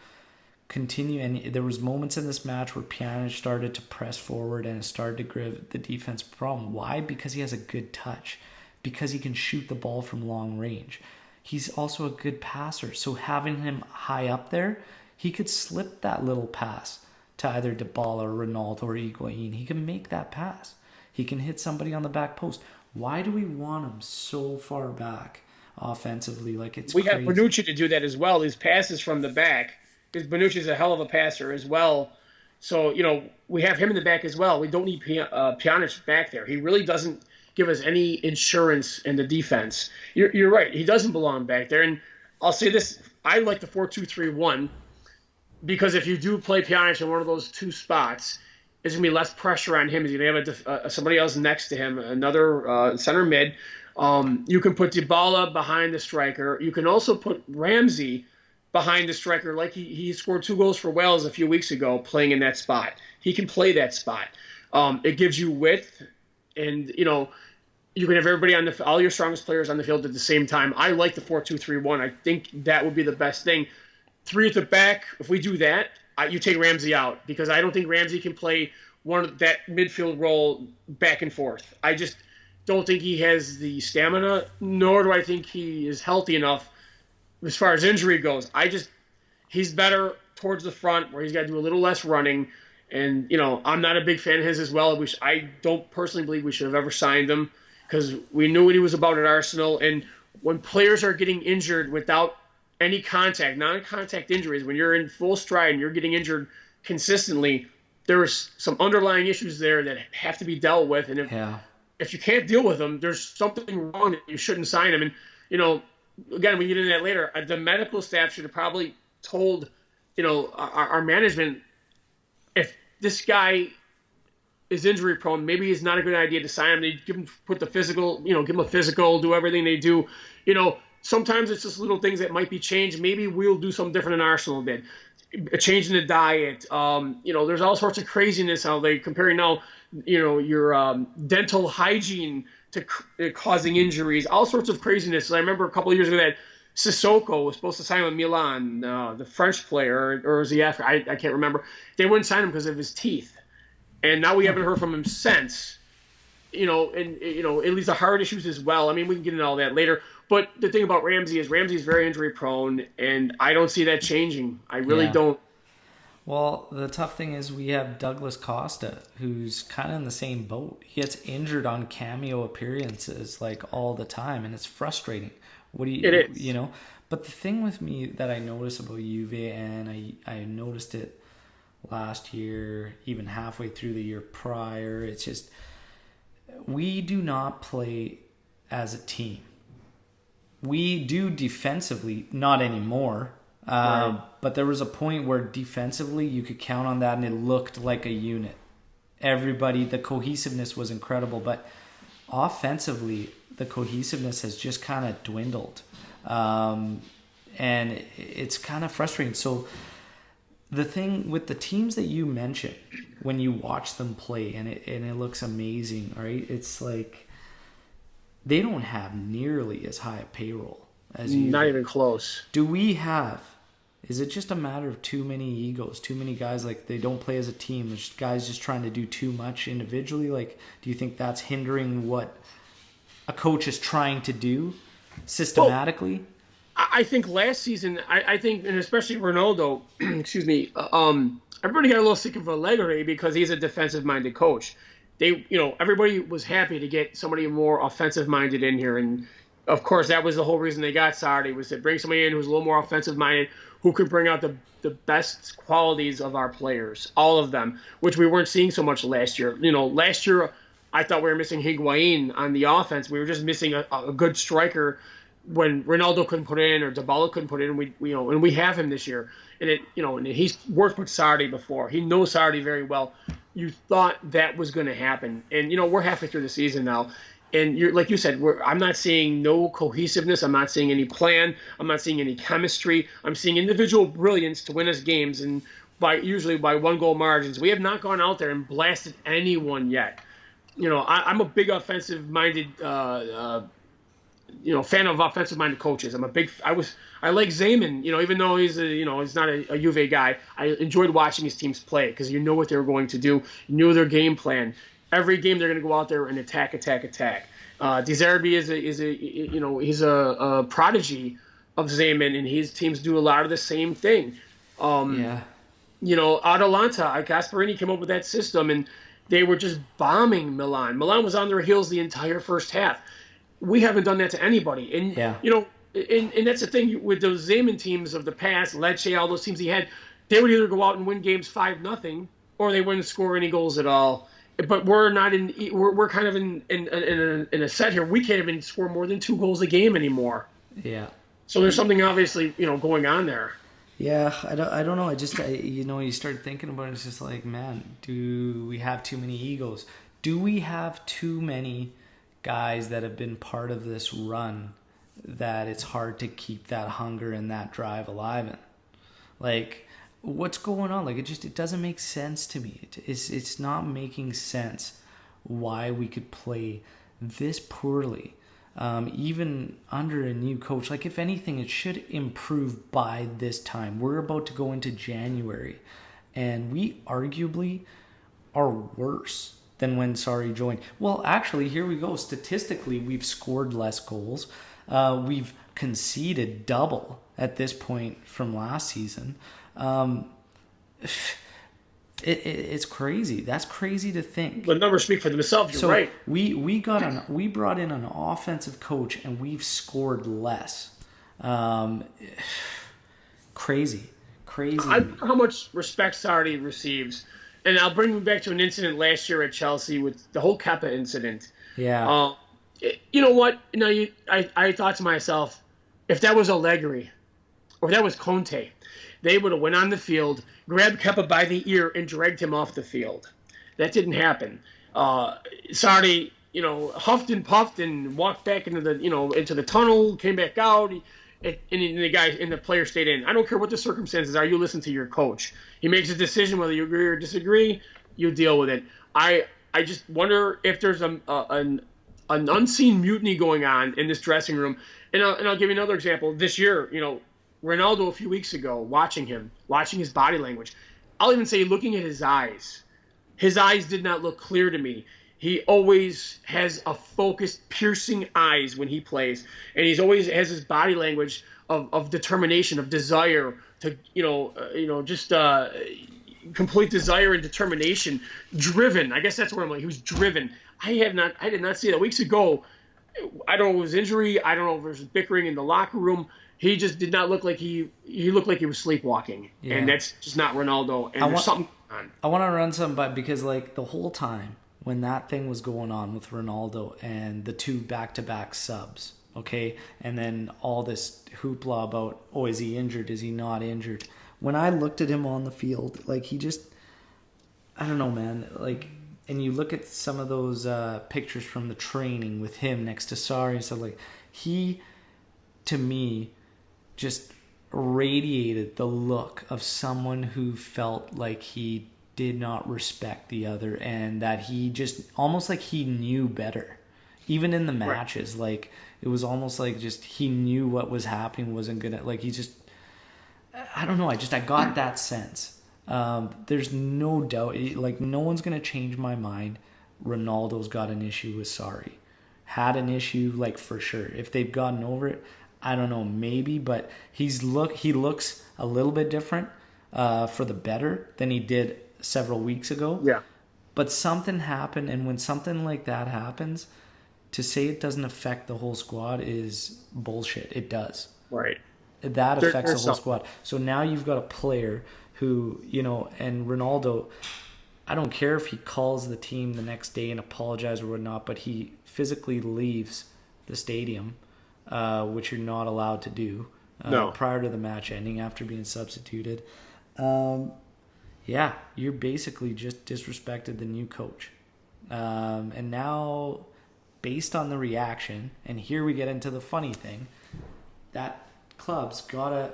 continue. And there was moments in this match where Pjanic started to press forward and it started to give the defense a problem. Why? Because he has a good touch. Because he can shoot the ball from long range. He's also a good passer. So having him high up there, he could slip that little pass to either Dybala or Ronaldo or Higuain. He can make that pass. He can hit somebody on the back post. Why do we want him so far back offensively? Like it's we crazy. have Bonucci to do that as well. These passes from the back, because Bonucci's a hell of a passer as well. So we have him in the back as well. We don't need Pjanic back there. He really doesn't give us any insurance in the defense. You're right. He doesn't belong back there. And I'll say this: I like the 4-2-3-1 because if you do play Pjanic in one of those two spots, there's going to be less pressure on him. He's going to have somebody else next to him, another center mid. You can put Dybala behind the striker. You can also put Ramsey behind the striker, like he scored 2 goals for Wales a few weeks ago playing in that spot. He can play that spot. It gives you width, and you can have everybody all your strongest players on the field at the same time. I like the 4-2-3-1. I think that would be the best thing. 3 at the back. If we do that, you take Ramsey out, because I don't think Ramsey can play that midfield role back and forth. I just don't think he has the stamina, nor do I think he is healthy enough as far as injury goes. He's better towards the front, where he's got to do a little less running, And I'm not a big fan of his as well. I don't personally believe we should have ever signed him because we knew what he was about at Arsenal. And when players are getting injured without any contact, non-contact injuries, when you're in full stride and you're getting injured consistently, there is some underlying issues there that have to be dealt with. And if you can't deal with them, there's something wrong that you shouldn't sign him. And again, we get into that later. The medical staff should have probably told our management, if this guy is injury prone, maybe it's not a good idea to sign him. They give him the physical, give him a physical, do everything they do. Sometimes it's just little things that might be changed. Maybe we'll do something different than Arsenal did. A change in the diet. There's all sorts of craziness how they comparing now, your dental hygiene to causing injuries, all sorts of craziness. I remember a couple of years ago that Sissoko was supposed to sign with Milan, the French player, or was he after? I can't remember. They wouldn't sign him because of his teeth, and now we haven't heard from him since. And at least the heart issues as well. I mean, we can get into all that later. But the thing about Ramsey is very injury prone, and I don't see that changing. I really don't. Well, the tough thing is we have Douglas Costa, who's kind of in the same boat. He gets injured on cameo appearances like all the time, and it's frustrating. It is. But the thing with me that I notice about Juve, and I noticed it last year, even halfway through the year prior, it's just we do not play as a team. We do defensively, not anymore. Right. But there was a point where defensively you could count on that and it looked like a unit. Everybody, the cohesiveness was incredible, but offensively, the cohesiveness has just kind of dwindled. And it's kind of frustrating. So the thing with the teams that you mentioned, when you watch them play and it looks amazing, right? It's like they don't have nearly as high a payroll as you. Not even close. Is it just a matter of too many egos, too many guys, like they don't play as a team? There's guys just trying to do too much individually. Like, do you think that's hindering what a coach is trying to do systematically? Well, I think last season, I think, and especially Ronaldo, excuse me, everybody got a little sick of Allegri because he's a defensive-minded coach. Everybody was happy to get somebody more offensive-minded in here, and of course that was the whole reason they got Sarri, was to bring somebody in who was a little more offensive-minded, who could bring out the best qualities of our players, all of them, which we weren't seeing so much last year. Last year I thought we were missing Higuain on the offense. We were just missing a good striker when Ronaldo couldn't put in or Dybala couldn't put in. And we have him this year, and he's worked with Sarri before. He knows Sarri very well. You thought that was going to happen, and we're halfway through the season now. And like you said, I'm not seeing no cohesiveness. I'm not seeing any plan. I'm not seeing any chemistry. I'm seeing individual brilliance to win us games, and usually by 1-goal margins. We have not gone out there and blasted anyone yet. I'm a big offensive-minded, fan of offensive-minded coaches. I like Zeman. Even though he's not a Juve guy, I enjoyed watching his teams play because you know what they were going to do. You knew their game plan. Every game they're going to go out there and attack. De Zerbi he's a prodigy of Zeman, and his teams do a lot of the same thing. Atalanta, Gasperini came up with that system, and they were just bombing Milan. Milan was on their heels the entire first half. We haven't done that to anybody, and and that's the thing with those Zeman teams of the past, Lecce, all those teams he had. They would either go out and win games 5-0, or they wouldn't score any goals at all. But we're not in. We're kind of in a set here. We can't even score more than 2 goals a game anymore. Yeah. So there's something obviously going on there. Yeah, I don't know. You start thinking about it. It's just like, man, do we have too many egos? Do we have too many guys that have been part of this run that it's hard to keep that hunger and that drive alive in? Like, what's going on? Like, it doesn't make sense to me. It's not making sense why we could play this poorly, even under a new coach. Like, if anything, it should improve by this time. We're about to go into January, and we arguably are worse than when Sarri joined. Well, actually, here we go. Statistically, we've scored less goals. We've conceded double at this point from last season. It's crazy. That's crazy to think. The numbers speak for themselves. You're So right. we brought in an offensive coach and we've scored less. Crazy. I don't know how much respect Sarri receives. And I'll bring you back to an incident last year at Chelsea with the whole Kepa incident. Yeah. You know what? I thought to myself, if that was Allegri or if that was Conte, they would have went on the field, grabbed Kepa by the ear, and dragged him off the field. That didn't happen. Sarri, huffed and puffed and walked back into the tunnel, came back out, and the player stayed in. I don't care what the circumstances are. You listen to your coach. He makes a decision whether you agree or disagree. You deal with it. I just wonder if there's an unseen mutiny going on in this dressing room. And I'll give you another example. This year, Ronaldo a few weeks ago, watching his body language, I'll even say looking at his eyes. His eyes did not look clear to me. He always has a focused, piercing eyes when he plays, and he's always has his body language of determination, of desire to, complete desire and determination, driven. I guess that's where I'm like, he was driven. I did not see that weeks ago. I don't know if it was injury. I don't know if it was bickering in the locker room. He just did not look like he looked like he was sleepwalking, and that's just not Ronaldo. And there's something on. I want to run something by because the whole time when that thing was going on with Ronaldo and the two back-to-back subs, okay, and then all this hoopla about, is he injured? Is he not injured? When I looked at him on the field, he just, I don't know, man, and you look at some of those pictures from the training with him next to Sarri and stuff, he, to me, just radiated the look of someone who felt like he did not respect the other and that he just almost like he knew better. Even in the matches, right. It was almost like just he knew what was happening wasn't gonna, he just, I don't know, I got that sense. There's no doubt, no one's gonna change my mind. Ronaldo's got an issue with Sarri. Had an issue, for sure. If they've gotten over it, I don't know, maybe, but he looks a little bit different for the better than he did several weeks ago. Yeah. But something happened, and when something like that happens, to say it doesn't affect the whole squad is bullshit. It does. Right. That affects the whole squad. So now you've got a player who, and Ronaldo, I don't care if he calls the team the next day and apologizes or whatnot, but he physically leaves the stadium, which you're not allowed to do prior to the match ending after being substituted. You're basically just disrespected the new coach. And now, based on the reaction, and here we get into the funny thing, that club's got to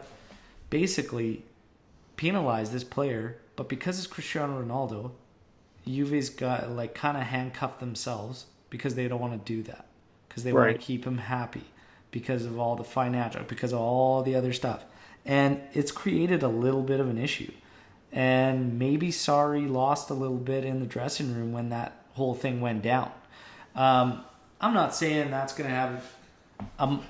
basically penalize this player, but because it's Cristiano Ronaldo, Juve's got kind of handcuffed themselves because they don't want to do that, because they want to keep him happy because of all the financial, because of all the other stuff. And it's created a little bit of an issue. And maybe Sarri lost a little bit in the dressing room when that whole thing went down. I'm not saying that's going to have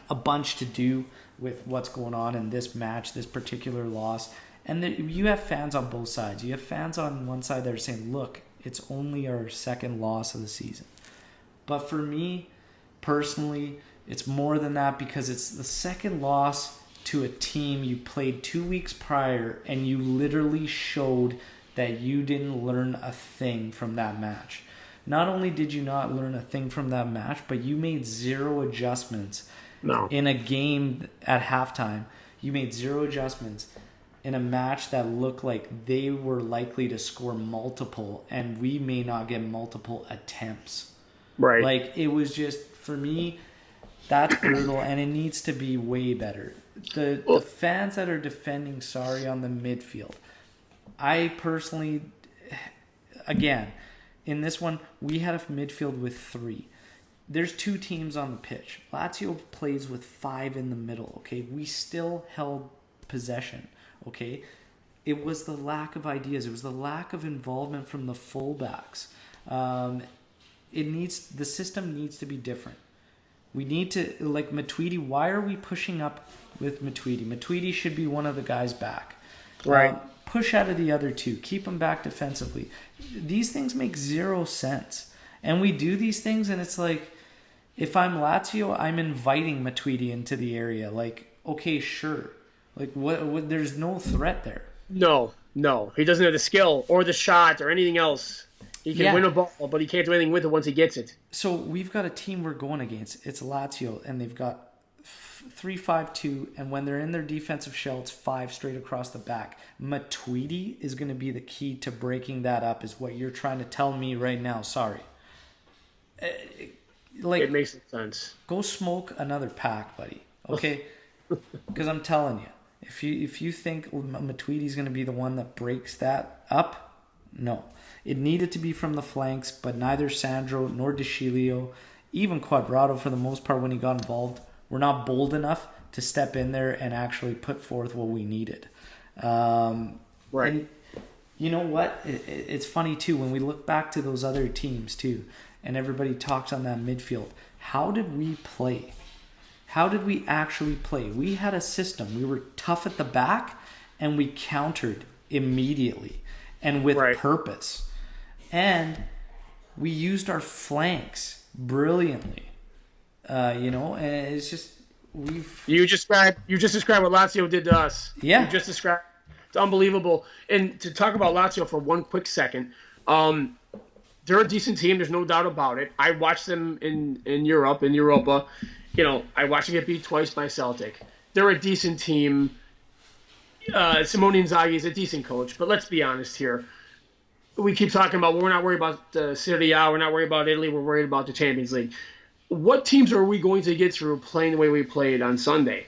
a bunch to do with what's going on in this match, this particular loss. And you have fans on both sides. You have fans on one side that are saying, look, it's only our second loss of the season. But for me, personally, it's more than that because it's the second loss to a team you played 2 weeks prior, and you literally showed that you didn't learn a thing from that match. Not only did you not learn a thing from that match, but you made zero adjustments in a game at halftime. You made zero adjustments in a match that looked like they were likely to score multiple, and we may not get multiple attempts. Right. It was just, for me, that's brutal, and it needs to be way better. The fans that are defending Sarri on the midfield, I personally, again, in this one, we had a midfield with 3. There's 2 teams on the pitch. Lazio plays with 5 in the middle, okay? We still held possession, okay? It was the lack of ideas. It was the lack of involvement from the fullbacks. The system needs to be different. We need to, Matuidi, why are we pushing up with Matuidi? Matuidi should be one of the guys back. Right. push out of the other two, keep them back defensively. These things make zero sense. And we do these things, and it's like, if I'm Lazio, I'm inviting Matuidi into the area. Like, okay, sure. Like, what there's no threat there. No. He doesn't have the skill or the shot or anything else. He can win a ball, but he can't do anything with it once he gets it. So we've got a team we're going against. It's Lazio, and they've got 3-5-2, and when they're in their defensive shell, it's 5 straight across the back. Matuidi is going to be the key to breaking that up, is what you're trying to tell me right now. Sorry. Like, it makes sense. Go smoke another pack, buddy. Okay? Because I'm telling you, if you think Matuidi's going to be the one that breaks that up, no. It needed to be from the flanks, but neither Sandro nor DeCilio, even Quadrado for the most part when he got involved, were not bold enough to step in there and actually put forth what we needed. Right. And you know what? It's funny too, when we look back to those other teams too, and everybody talks on that midfield, how did we play? How did we actually play? We had a system. We were tough at the back, and we countered immediately and with purpose. And we used our flanks brilliantly. And it's just You just described what Lazio did to us. Yeah. You just described. It's unbelievable. And to talk about Lazio for one quick second, they're a decent team. There's no doubt about it. I watched them in Europa. I watched them get beat twice by Celtic. They're a decent team. Simone Inzaghi is a decent coach, but let's be honest here. We keep talking about we're not worried about the Serie A, we're not worried about Italy, we're worried about the Champions League. What teams are we going to get through playing the way we played on Sunday?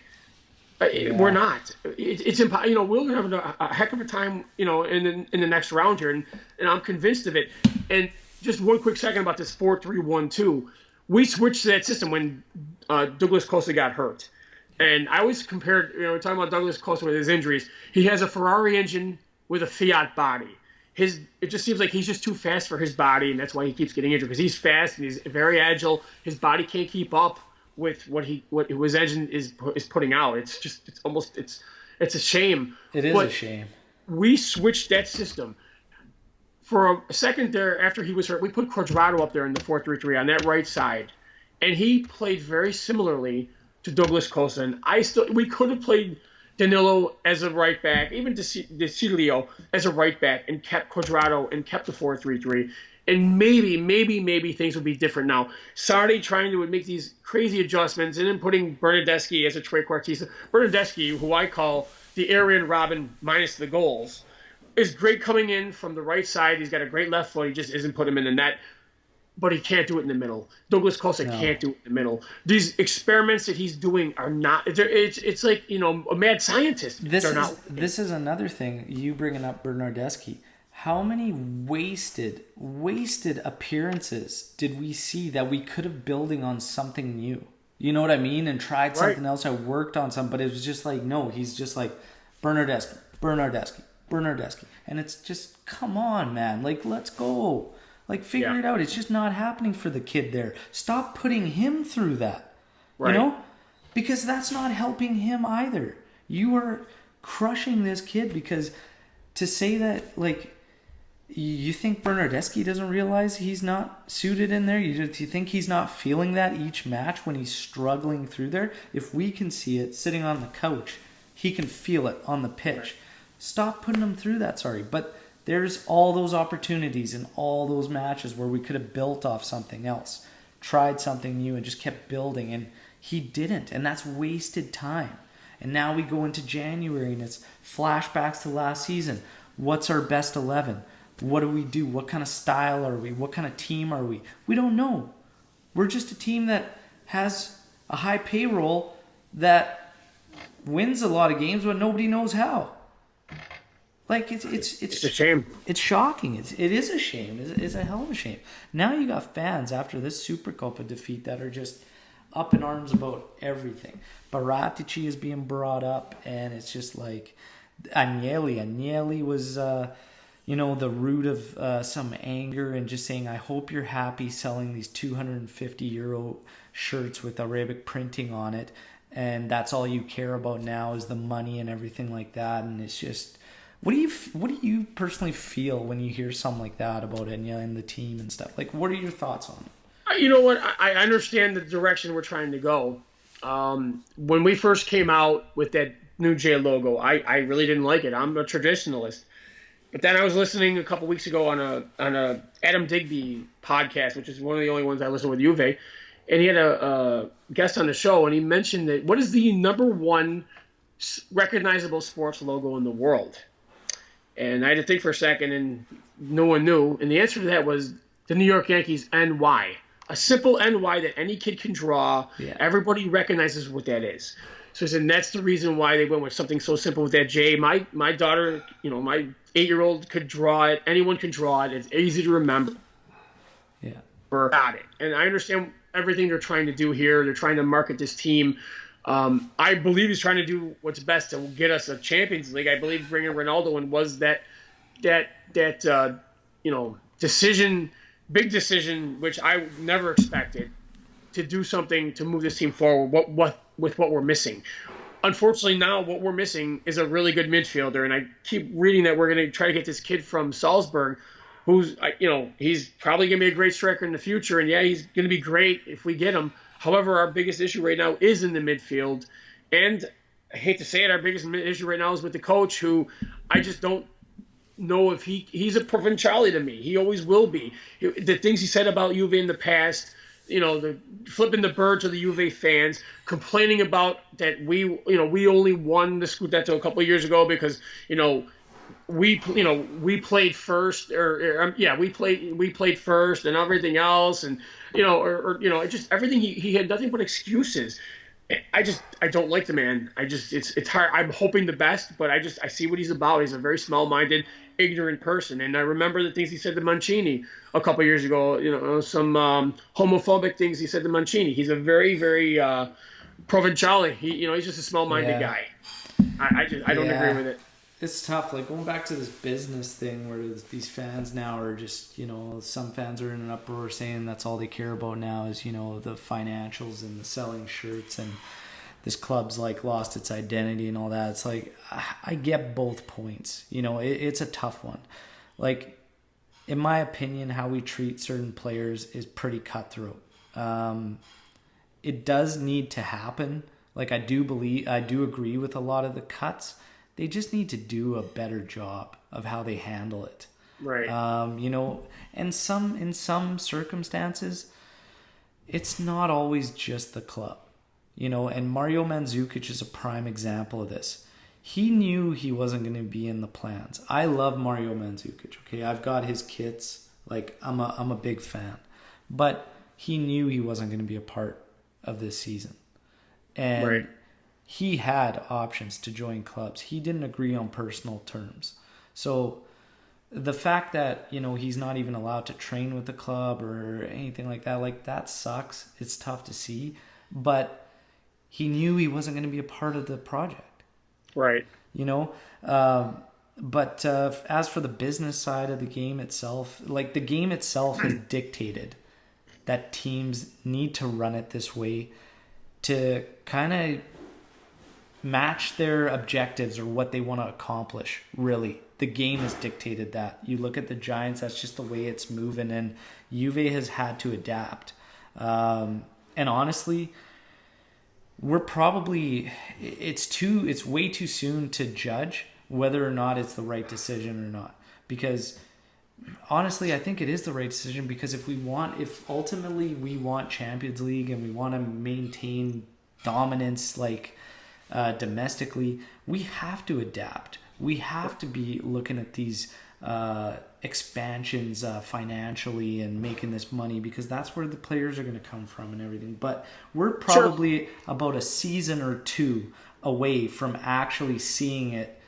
We're not. It's impossible. We're going to have a heck of a time, in the next round here, and I'm convinced of it. And just one quick second about this 4-3-1-2. We switched to that system when Douglas Costa got hurt. And I always compared, we're talking about Douglas Costa with his injuries. He has a Ferrari engine with a Fiat body. It just seems like he's just too fast for his body, and that's why he keeps getting injured, because he's fast and he's very agile. His body can't keep up with what his engine is putting out. It's a shame. It is a shame. We switched that system. For a second there, after he was hurt, we put Quadrado up there in the 4-3-3 on that right side, and he played very similarly to Douglas Costa. And we could have played Danilo as a right back, even DeCilio as a right back, and kept Quadrado and kept the 4-3-3. And maybe things would be different now. Sarri trying to make these crazy adjustments and then putting Bernardeschi as a trequartista. Bernardeschi, who I call the Aryan Robin minus the goals, is great coming in from the right side. He's got a great left foot. He just isn't put him in the net. But he can't do it in the middle. Douglas Costa can't do it in the middle. These experiments that he's doing are not. It's like a mad scientist. This is another thing. You bringing up Bernardeschi. How many wasted appearances did we see that we could have building on something new? You know what I mean? And tried something else. I worked on something, but it was just like, no. He's just like Bernardeschi, and it's just, come on, man. Like, let's go. Like, figure it out. It's just not happening for the kid there. Stop putting him through that. Right. Because that's not helping him either. You are crushing this kid, because to say that, like, you think Bernardeschi doesn't realize he's not suited in there? Do you think he's not feeling that each match when he's struggling through there? If we can see it sitting on the couch, he can feel it on the pitch. Right. Stop putting him through that, But there's all those opportunities in all those matches where we could have built off something else, tried something new, and just kept building, and he didn't, and that's wasted time. And now we go into January, and it's flashbacks to last season. What's our best 11? What do we do? What kind of style are we? What kind of team are we? We don't know. We're just a team that has a high payroll that wins a lot of games, but nobody knows how. Like, it's a shame. It's shocking. It is a shame. It's a hell of a shame. Now you got fans after this Supercopa defeat that are just up in arms about everything. Baratici is being brought up, and it's just like Agnelli. Agnelli was, the root of some anger, and just saying, I hope you're happy selling these €250 shirts with Arabic printing on it, and that's all you care about now is the money and everything like that. And it's just, What do you personally feel when you hear something like that about Enya and the team and stuff? Like, what are your thoughts on it? You know what? I understand the direction we're trying to go. When we first came out with that new J logo, I really didn't like it. I'm a traditionalist. But then I was listening a couple weeks ago on a Adam Digby podcast, which is one of the only ones I listen with Juve, and he had a guest on the show, and he mentioned that what is the number one recognizable sports logo in the world? And I had to think for a second, and no one knew. And the answer to that was the New York Yankees NY. A simple NY that any kid can draw. Yeah. Everybody recognizes what that is. So I said, and that's the reason why they went with something so simple with that J. My daughter, my 8-year-old could draw it. Anyone can draw it. It's easy to remember. Yeah. Got it. And I understand everything they're trying to do here. They're trying to market this team. I believe he's trying to do what's best to get us a Champions League. I believe bringing Ronaldo in was that decision, big decision, which I never expected, to do something to move this team forward. With what we're missing. Unfortunately, now what we're missing is a really good midfielder, and I keep reading that we're going to try to get this kid from Salzburg, who's he's probably going to be a great striker in the future, and yeah, he's going to be great if we get him. However, our biggest issue right now is in the midfield, and I hate to say it, our biggest issue right now is with the coach, who I just don't know if he's a provinciale to me. He always will be. The things he said about Juve in the past, the flipping the bird to the Juve fans, complaining about that we only won the Scudetto a couple of years ago because we played first, we played first and everything else, and just everything. He had nothing but excuses. I don't like the man. It's hard. I'm hoping the best, but I see what he's about. He's a very small-minded, ignorant person. And I remember the things he said to Mancini a couple of years ago, some homophobic things he said to Mancini. He's a very, very provinciale. He's just a small-minded guy. I don't agree with it. It's tough. Like, going back to this business thing where these fans now are just, some fans are in an uproar saying that's all they care about now is, the financials and the selling shirts, and this club's like lost its identity and all that. It's like, I get both points. It's a tough one. Like, in my opinion, how we treat certain players is pretty cutthroat. It does need to happen. Like, I do agree with a lot of the cuts. They just need to do a better job of how they handle it. Right. And in some circumstances, it's not always just the club. And Mario Mandzukic is a prime example of this. He knew he wasn't going to be in the plans. I love Mario Mandzukic. Okay, I've got his kits. Like, I'm a big fan. But he knew he wasn't going to be a part of this season. And right. He had options to join clubs. He didn't agree on personal terms. So the fact that, he's not even allowed to train with the club or anything like that sucks. It's tough to see. But he knew he wasn't going to be a part of the project. Right. But as for the business side of the game itself, like, the game itself has dictated that teams need to run it this way to kind of match their objectives or what they want to accomplish. Really, the game has dictated that. You look at the Giants, that's just the way it's moving, and Juve has had to adapt. And honestly, we're probably it's way too soon to judge whether or not it's the right decision or not, because honestly, I think it is the right decision, because if ultimately we want Champions League and we want to maintain dominance, like, domestically, we have to adapt. We have to be looking at these expansions financially and making this money, because that's where the players are going to come from and everything. But we're probably about a season or two away from actually seeing it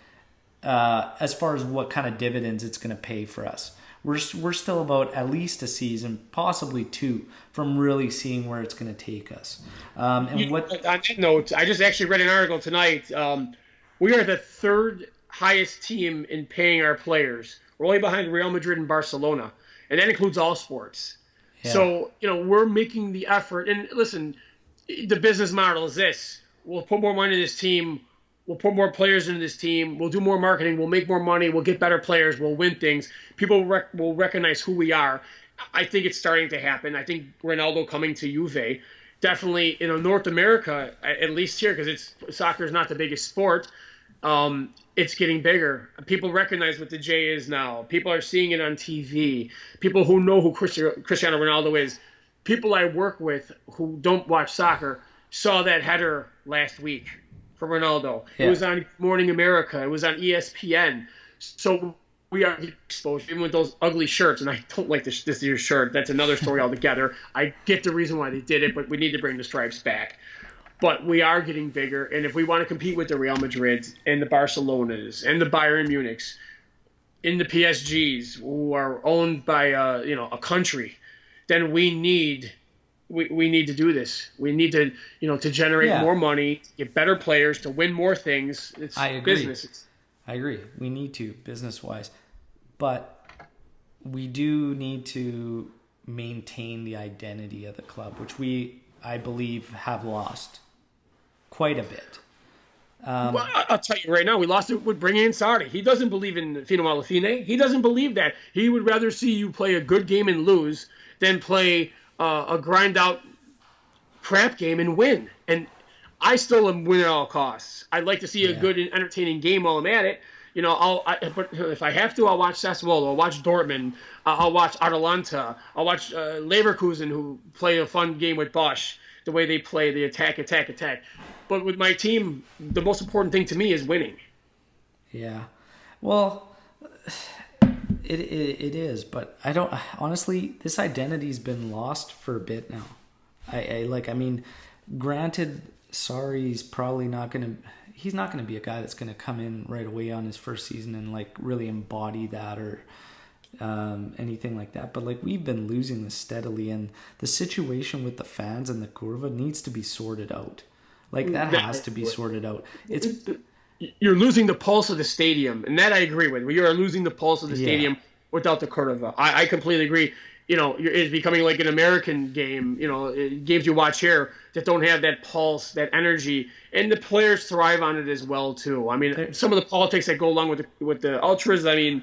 as far as what kind of dividends it's going to pay for us. We're still about at least a season, possibly two, from really seeing where it's going to take us. On that note, I just actually read an article tonight. We are the third highest team in paying our players. We're only behind Real Madrid and Barcelona, and that includes all sports. Yeah. So, we're making the effort. And listen, the business model is this: we'll put more money in this team. We'll put more players into this team. We'll do more marketing. We'll make more money. We'll get better players. We'll win things. People will recognize who we are. I think it's starting to happen. I think Ronaldo coming to Juve, definitely, North America, at least here, because soccer is not the biggest sport. It's getting bigger. People recognize what the J is now. People are seeing it on TV. People who know who Cristiano Ronaldo is. People I work with who don't watch soccer saw that header last week for Ronaldo. Yeah. It was on Morning America. It was on ESPN. So we are exposed, even with those ugly shirts. And I don't like this year's shirt. That's another story altogether. I get the reason why they did it, but we need to bring the stripes back. But we are getting bigger, and if we want to compete with the Real Madrids and the Barcelonas and the Bayern Munichs, and the PSGs who are owned by a country, then we need to do this. We need to to generate more money, get better players, to win more things. It's business. I agree. We need to, business-wise, but we do need to maintain the identity of the club, which I believe, have lost quite a bit. Well, I'll tell you right now, we lost it with bringing in Sarri. He doesn't believe in Fino alla fine. He doesn't believe that. He would rather see you play a good game and lose than play a grind-out crap game and win. And I still am win at all costs. I'd like to see a good and entertaining game while I'm at it. But if I have to, I'll watch Sassuolo. I'll watch Dortmund. I'll watch Atalanta. I'll watch Leverkusen, who play a fun game with Bosch, the way they play the attack. But with my team, the most important thing to me is winning. Yeah. Well, it is, but I don't, honestly, this identity's been lost for a bit now. Granted, Sarri's probably he's not going to be a guy that's going to come in right away on his first season and really embody that or anything like that. But we've been losing this steadily, and the situation with the fans and the Curva needs to be sorted out. That has to be sorted out. You're losing the pulse of the stadium, and that I agree with. You are losing the pulse of the stadium without the Curva. I completely agree. It's becoming like an American game. Games you watch here that don't have that pulse, that energy, and the players thrive on it as well too. I mean, some of the politics that go along with the ultras. I mean,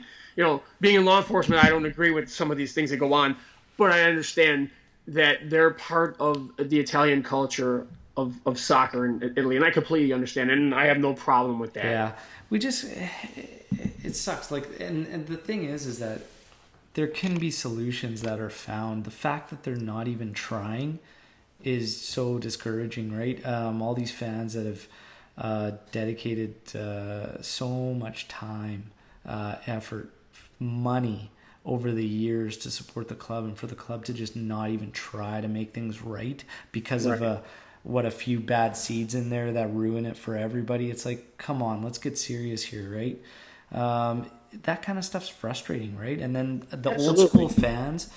being in law enforcement, I don't agree with some of these things that go on, but I understand that they're part of the Italian culture of soccer in Italy, and I completely understand it, and I have no problem with that. Yeah, it sucks. And the thing is that there can be solutions that are found. The fact that they're not even trying is so discouraging, right? All these fans that have dedicated so much time, effort, money over the years to support the club, and for the club to just not even try to make things right because of a few bad seeds in there that ruin it for everybody. It's come on, let's get serious here, right? That kind of stuff's frustrating, right? And then the old school fans,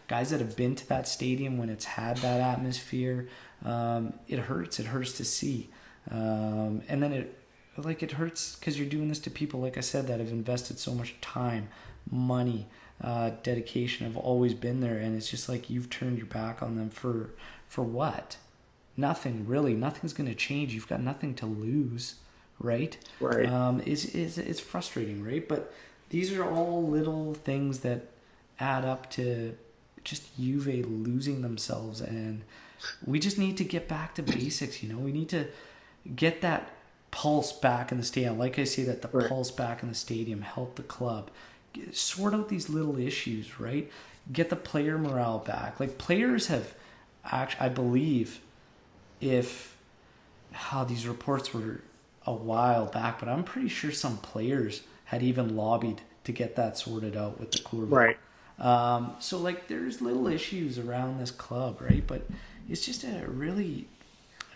guys that have been to that stadium when it's had that atmosphere, it hurts. It hurts to see. And then it hurts because you're doing this to people, like I said, that have invested so much time, money, dedication, have always been there. And it's just you've turned your back on them for what? Nothing, really. Nothing's going to change. You've got nothing to lose, right? Right. It's frustrating, right? But these are all little things that add up to just Juve losing themselves, and we just need to get back to basics. We need to get that pulse back in the stadium. Like I say, that the pulse back in the stadium, help the club sort out these little issues, right? Get the player morale back. Players have actually, I believe, these reports were a while back, but I'm pretty sure some players had even lobbied to get that sorted out with the Curva. Right. So there's little issues around this club, right? But it's just a really,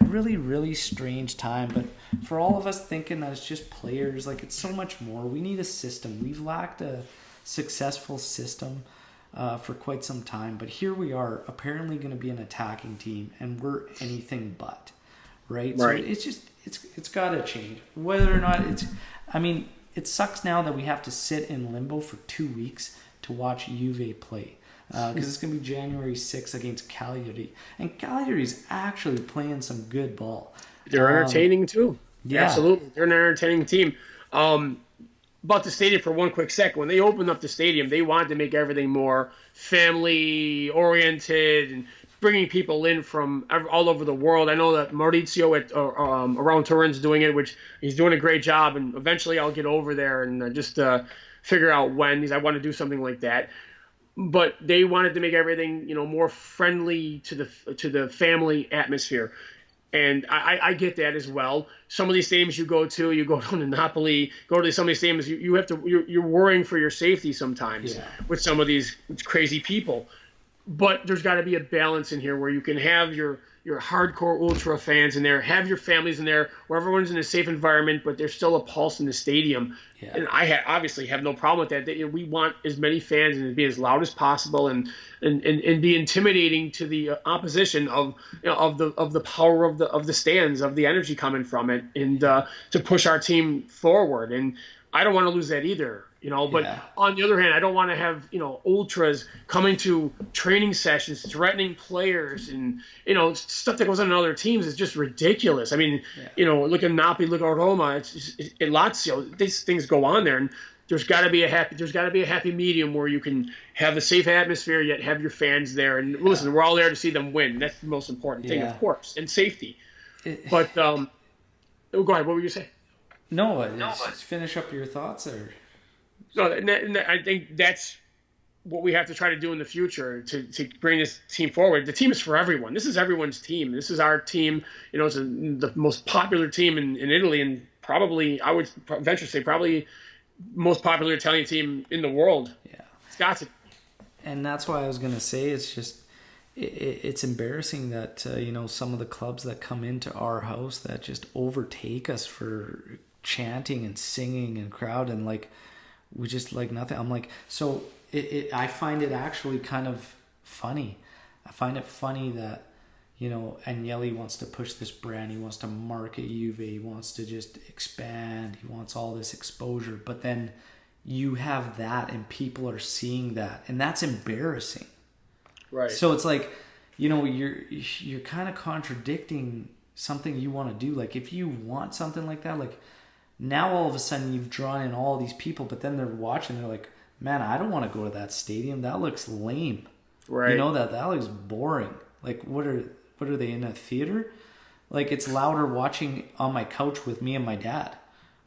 really, really strange time. But for all of us thinking that it's just players, it's so much more. We need a system. We've lacked a successful system for quite some time, but here we are, apparently going to be an attacking team, and we're anything but, right? So it's got to change. Whether or not it sucks now that we have to sit in limbo for 2 weeks to watch Juve play, because it's going to be January 6th against Cagliari, and Cagliari's actually playing some good ball. They're entertaining too. Yeah. Absolutely. They're an entertaining team. About the stadium for one quick sec. When they opened up the stadium, they wanted to make everything more family oriented and bringing people in from all over the world. I know that Maurizio at around Turin's doing it, which he's doing a great job. And eventually, I'll get over there and just figure out when. Because I want to do something like that. But they wanted to make everything, more friendly to the family atmosphere. And I get that as well. Some of these stadiums you go down to Napoli, go to some of these stadiums, you have to, you're worrying for your safety sometimes with some of these crazy people. But there's got to be a balance in here where you can have your hardcore ultra fans in there, have your families in there, where everyone's in a safe environment, but there's still a pulse in the stadium. Yeah. And I obviously have no problem with that. We want as many fans and to be as loud as possible and be intimidating to the opposition of the power of the stands, of the energy coming from it, and to push our team forward. And I don't want to lose that either. But on the other hand, I don't want to have, ultras coming to training sessions, threatening players and, stuff that goes on in other teams is just ridiculous. I mean, look at Napoli, look at Roma, it's Lazio, these things go on there. And there's got to be a happy medium where you can have a safe atmosphere, yet have your fans there. And listen, we're all there to see them win. That's the most important thing, of course, and safety. But, go ahead. What were you saying? No, just finish up your thoughts there. So I think that's what we have to try to do in the future to bring this team forward. The team is for everyone. This is everyone's team. This is our team. It's the most popular team in Italy, and probably, I would venture to say, probably most popular Italian team in the world. Yeah, it's got to. And that's why I was going to say it's just it's embarrassing that some of the clubs that come into our house that just overtake us for chanting and singing and crowd and we just like nothing. I'm like, so I find it actually kind of funny. I find it funny that, Agnelli wants to push this brand. He wants to market Juve. He wants to just expand. He wants all this exposure. But then you have that and people are seeing that. And that's embarrassing. Right. So it's like, you're kind of contradicting something you want to do. Like if you want something like that, now all of a sudden you've drawn in all these people, but then they're watching. They're like, "Man, I don't want to go to that stadium. That looks lame. Right? That looks boring. Like, what are they in a theater? Like, it's louder watching on my couch with me and my dad.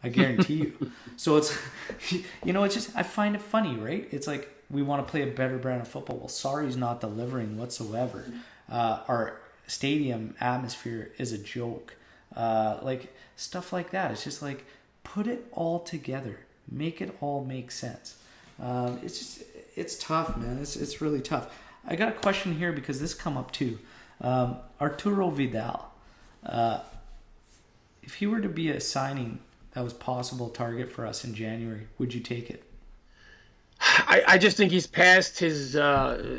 I guarantee you. So it's, it's just I find it funny, right? It's like we want to play a better brand of football. Well, Sarri's not delivering whatsoever. Our stadium atmosphere is a joke. Stuff like that. It's just like, put it all together. Make it all make sense. It's tough, man. It's really tough. I got a question here because this come up too. Arturo Vidal. If he were to be a signing that was possible target for us in January, would you take it? I just think he's past his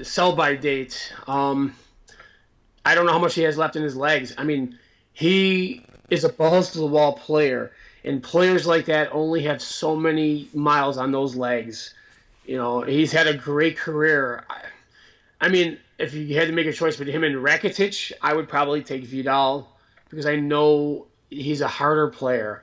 sell-by date. I don't know how much he has left in his legs. I mean, he is a balls-to-the-wall player. And players like that only have so many miles on those legs. He's had a great career. I mean, if you had to make a choice between him and Rakitic, I would probably take Vidal because I know he's a harder player.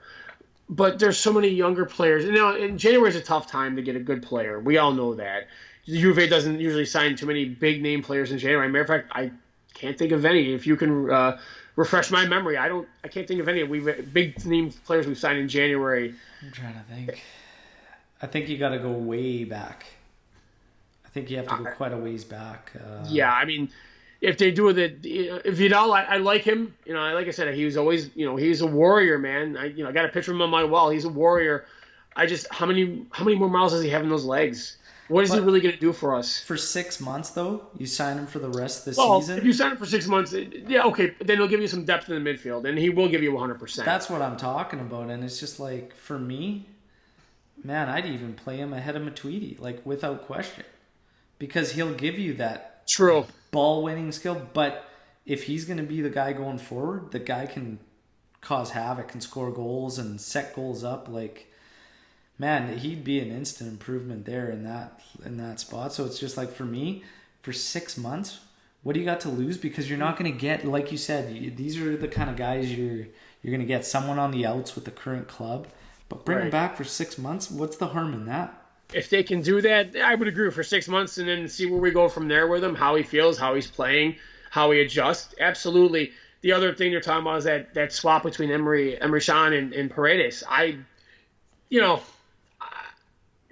But there's so many younger players. And January is a tough time to get a good player. We all know that. Juve doesn't usually sign too many big-name players in January. Matter of fact, I can't think of any. If you can refresh my memory, I can't think of any. We've big name players we've signed in January. I'm trying to think. I think you got to go way back. I think you have to go quite a ways back. Yeah, I mean, if they do it, Vidal, I like him. Like I said, he was always, he's a warrior, man. I got a picture of him on my wall. He's a warrior. How many more miles does he have in those legs? What is he really going to do for us? For 6 months, though, you sign him for the rest of the season. If you sign him for 6 months, yeah, okay, then he'll give you some depth in the midfield, and he will give you 100%. That's what I'm talking about, and it's just like, for me, man, I'd even play him ahead of Matuidi, without question, because he'll give you that true ball-winning skill. But if he's going to be the guy going forward, the guy can cause havoc and score goals and set goals up, man, he'd be an instant improvement there in that spot. So it's just like, for me, for 6 months, what do you got to lose? Because you're not going to get, like you said, these are the kind of guys you're You're going to get someone on the outs with the current club, but bring him back for 6 months. What's the harm in that? If they can do that, I would agree for 6 months and then see where we go from there with him, how he feels, how he's playing, how he adjusts. Absolutely. The other thing you're talking about is that swap between Emery Sean and Paredes.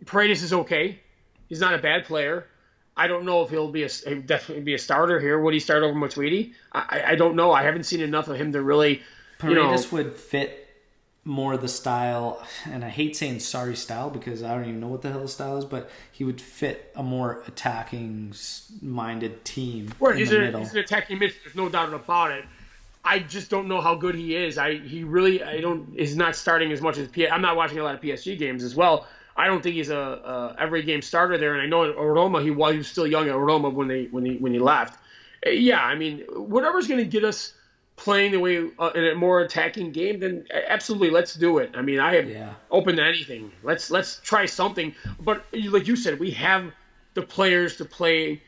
Paredes is okay. He's not a bad player. I don't know if he'll definitely be a starter here. Would he start over Matuidi? I don't know. I haven't seen enough of him to really. Paredes would fit more the style, and I hate saying sorry style because I don't even know what the hell his style is, but he would fit a more attacking-minded team in the middle. He's an attacking midfielder. There's no doubt about it. I just don't know how good he is. He's not starting as much as I'm not watching a lot of PSG games as well. I don't think he's a every game starter there. And I know at Roma he was still young at Roma when he left. Yeah, I mean, whatever's going to get us playing the way in a more attacking game, then absolutely let's do it. I mean, I am open to anything. Let's try something. But like you said, we have the players to play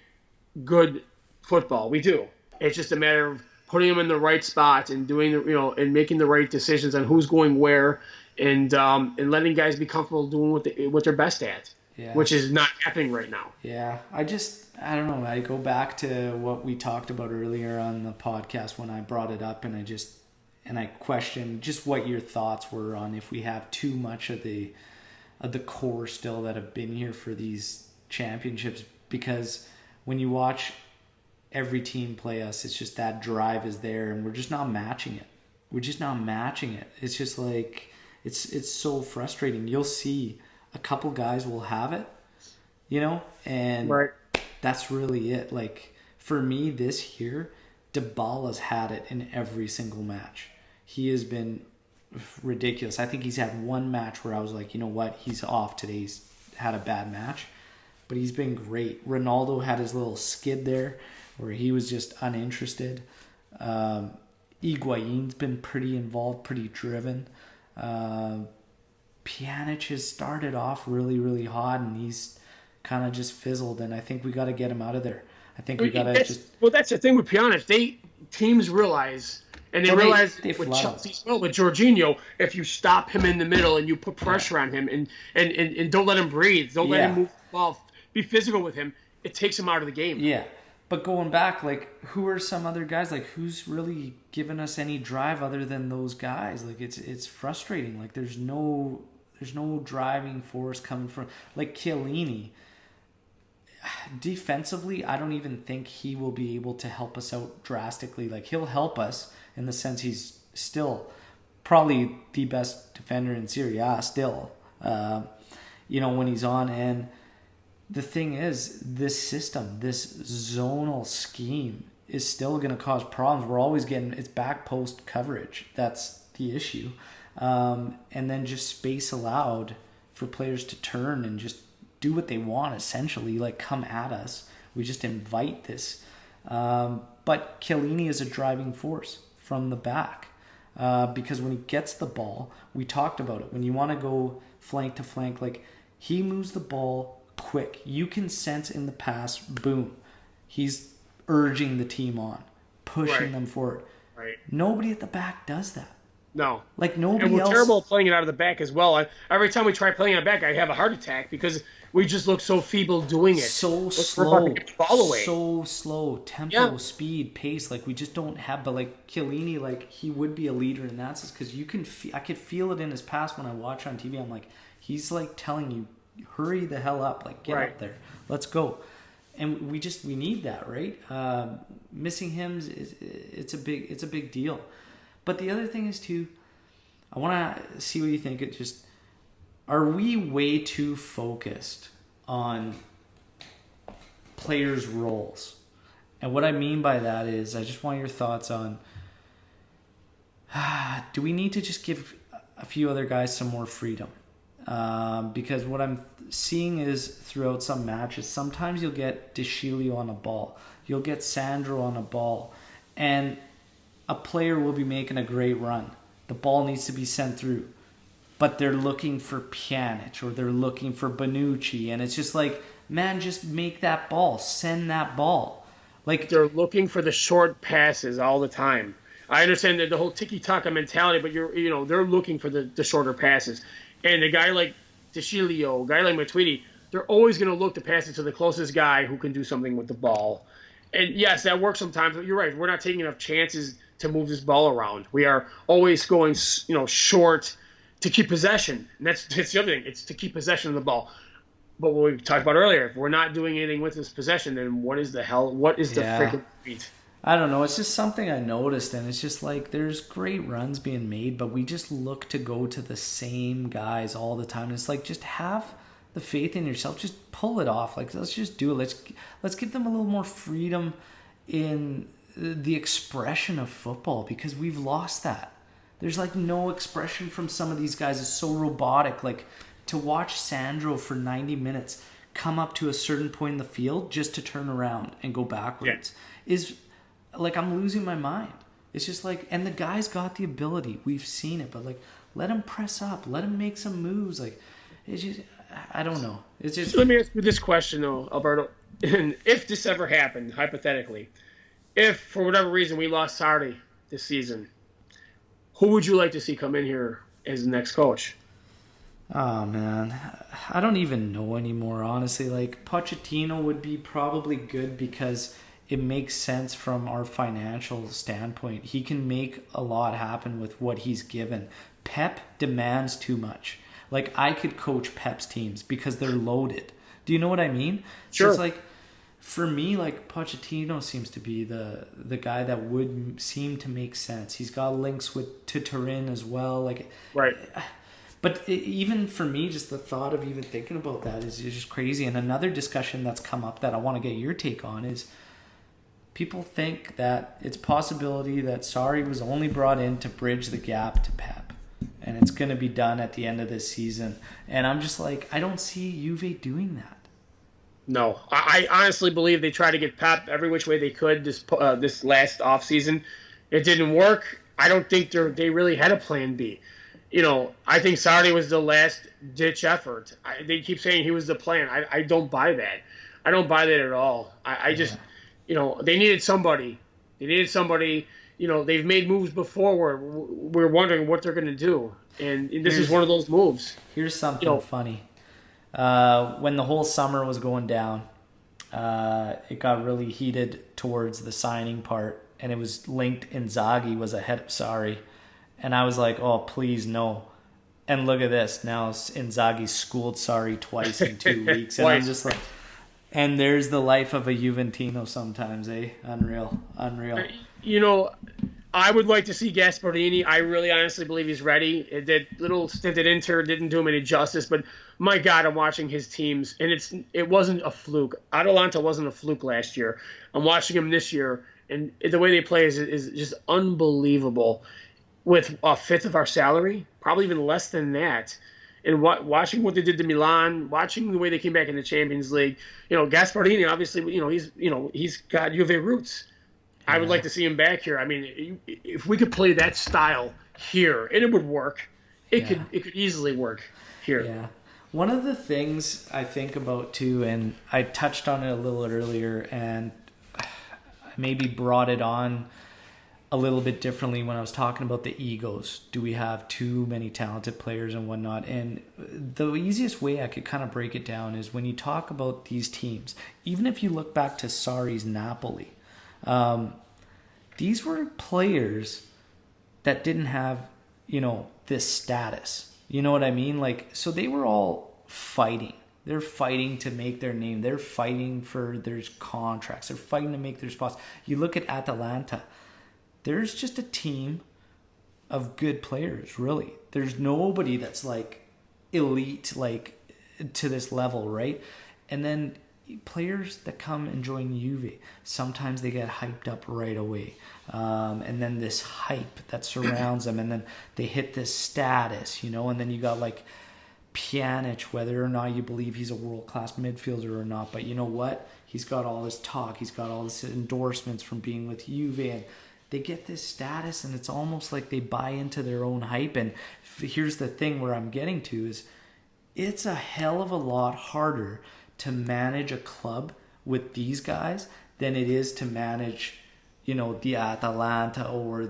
good football. We do. It's just a matter of putting them in the right spot and doing and making the right decisions on who's going where, and letting guys be comfortable doing what they're best at, which is not happening right now. Yeah, I don't know. I go back to what we talked about earlier on the podcast when I brought it up, and I questioned just what your thoughts were on if we have too much of the core still that have been here for these championships, because when you watch every team play us, it's just that drive is there, and we're just not matching it. It's just like it's so frustrating. You'll see a couple guys will have it, and that's really it. Like for me this year, Dybala's had it in every single match. He has been ridiculous. I think he's had one match where I was like, you know what, he's off today. He's had a bad match, but he's been great. Ronaldo had his little skid there where he was just uninterested. Higuain's been pretty involved, pretty driven. Pjanic has started off really, really hot, and he's kind of just fizzled, and I think we got to get him out of there. I think we got to just... Well, that's the thing with Pjanic. Teams realize, and they realize with Chelsea as well, with Jorginho, if you stop him in the middle and you put pressure on him and don't let him breathe, don't let him move the ball, be physical with him, it takes him out of the game. Yeah. But going back, like, who are some other guys? Like, who's really given us any drive other than those guys? Like, it's frustrating. Like, there's no driving force coming from, like, Chiellini. Defensively, I don't even think he will be able to help us out drastically. Like, he'll help us in the sense he's still probably the best defender in Serie A still, when he's on. And the thing is, this system, this zonal scheme is still going to cause problems. We're always getting it's back post coverage. That's the issue. And then just space allowed for players to turn and just do what they want, essentially, like come at us. We just invite this. But Chiellini is a driving force from the back because when he gets the ball, we talked about it. When you want to go flank to flank, like he moves the ball quick. You can sense in the pass, boom, he's urging the team on, pushing them forward. Right. Nobody at the back does that. No. Like nobody else. And we're terrible at playing it out of the back as well. Every time we try playing it back, I have a heart attack because we just look so feeble doing it. So slow. So slow. Tempo, speed, pace. Like we just don't have. But like Chiellini, like he would be a leader in that sense because you can. I could feel it in his pass when I watch on TV. I'm like, he's like telling you, hurry the hell up. Like get up there. Let's go. And we need that, right? Missing him it's a big deal. But the other thing is too, I want to see what you think. Are we way too focused on players' roles? And what I mean by that is, I just want your thoughts on, do we need to just give a few other guys some more freedom? Because what I'm seeing is throughout some matches, sometimes you'll get De Sciglio on a ball, you'll get Sandro on a ball, and a player will be making a great run. The ball needs to be sent through, but they're looking for Pjanic or they're looking for Bonucci, and it's just like, man, just make that ball, send that ball. Like they're looking for the short passes all the time. I understand that the whole tiki-taka mentality, but they're looking for the shorter passes. And a guy like DeCilio, a guy like Matuidi, they're always going to look to pass it to the closest guy who can do something with the ball. And yes, that works sometimes, but you're right. We're not taking enough chances to move this ball around. We are always going, short to keep possession. And that's the other thing. It's to keep possession of the ball. But what we talked about earlier, if we're not doing anything with this possession, then what is the freaking point? I don't know. It's just something I noticed, and it's just like there's great runs being made, but we just look to go to the same guys all the time. And it's like, just have the faith in yourself. Just pull it off. Like, let's just do it. Let's give them a little more freedom in the expression of football, because we've lost that. There's like no expression from some of these guys. It's so robotic. Like, to watch Sandro for 90 minutes come up to a certain point in the field just to turn around and go backwards is like, I'm losing my mind. It's just like, and the guy's got the ability. We've seen it, but like, let him press up. Let him make some moves. Like, it's just, I don't know. It's just. Let me ask you this question though, Alberto. And if this ever happened, hypothetically, if for whatever reason we lost Sardi this season, who would you like to see come in here as the next coach? Oh, man. I don't even know anymore, honestly. Like, Pochettino would be probably good because it makes sense from our financial standpoint. He can make a lot happen with what he's given. Pep demands too much. Like, I could coach Pep's teams because they're loaded. Do you know what I mean? Sure. So it's like, for me, like, Pochettino seems to be the guy that would seem to make sense. He's got links to Turin as well. Like, right. But even for me, just the thought of even thinking about that is just crazy. And another discussion that's come up that I want to get your take on is people think that it's possibility that Sarri was only brought in to bridge the gap to Pep. And it's going to be done at the end of this season. And I'm just like, I don't see Juve doing that. No. I honestly believe they tried to get Pep every which way they could this last offseason. It didn't work. I don't think they really had a plan B. I think Sarri was the last ditch effort. They keep saying he was the plan. I don't buy that. I don't buy that at all. I just, they needed somebody. They've made moves before where we're wondering what they're going to do. And this is one of those moves. Here's something funny. When the whole summer was going down, it got really heated towards the signing part, and it was linked Inzaghi was ahead of Sarri. And I was like, oh, please, no. And look at this. Now Inzaghi schooled Sarri twice in 2 weeks. And I'm just like, and there's the life of a Juventino sometimes, eh? Unreal. I would like to see Gasparini. I really honestly believe he's ready. That little stint at Inter didn't do him any justice. But, my God, I'm watching his teams. And it wasn't a fluke. Atalanta wasn't a fluke last year. I'm watching him this year. And the way they play is just unbelievable. With a fifth of our salary, probably even less than that. And watching what they did to Milan, watching the way they came back in the Champions League, Gasparini, obviously, he's got Juve roots. Yeah. I would like to see him back here. I mean, if we could play that style here, and it would work, it could easily work here. Yeah. One of the things I think about too, and I touched on it a little earlier, and I maybe brought it on a little bit differently when I was talking about the egos. Do we have too many talented players and whatnot? And the easiest way I could kind of break it down is when you talk about these teams, even if you look back to Sarri's Napoli, these were players that didn't have, this status. You know what I mean? Like, so they were all fighting. They're fighting to make their name. They're fighting for their contracts. They're fighting to make their spots. You look at Atalanta. There's just a team of good players, really. There's nobody that's like elite, like to this level, right? And then players that come and join Juve, sometimes they get hyped up right away. And then this hype that surrounds them, and then they hit this status, and then you got like Pjanic, whether or not you believe he's a world-class midfielder or not. But you know what? He's got all this talk. He's got all this endorsements from being with Juve, and they get this status, and it's almost like they buy into their own hype. And here's the thing where I'm getting to is it's a hell of a lot harder to manage a club with these guys than it is to manage the Atalanta or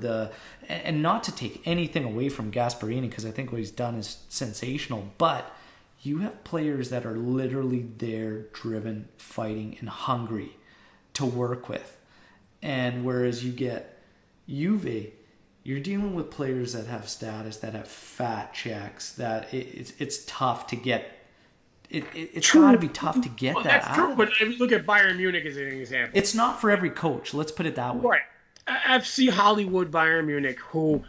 and not to take anything away from Gasparini, because I think what he's done is sensational, but you have players that are literally there, driven, fighting, and hungry to work with. And whereas you get Juve, you're dealing with players that have status, that have fat checks, that it's tough to get. It's got to be tough to get that that's out true, of but them. if you look at Bayern Munich as an example. It's not for every coach. Let's put it that way. Right. FC Hollywood Bayern Munich, who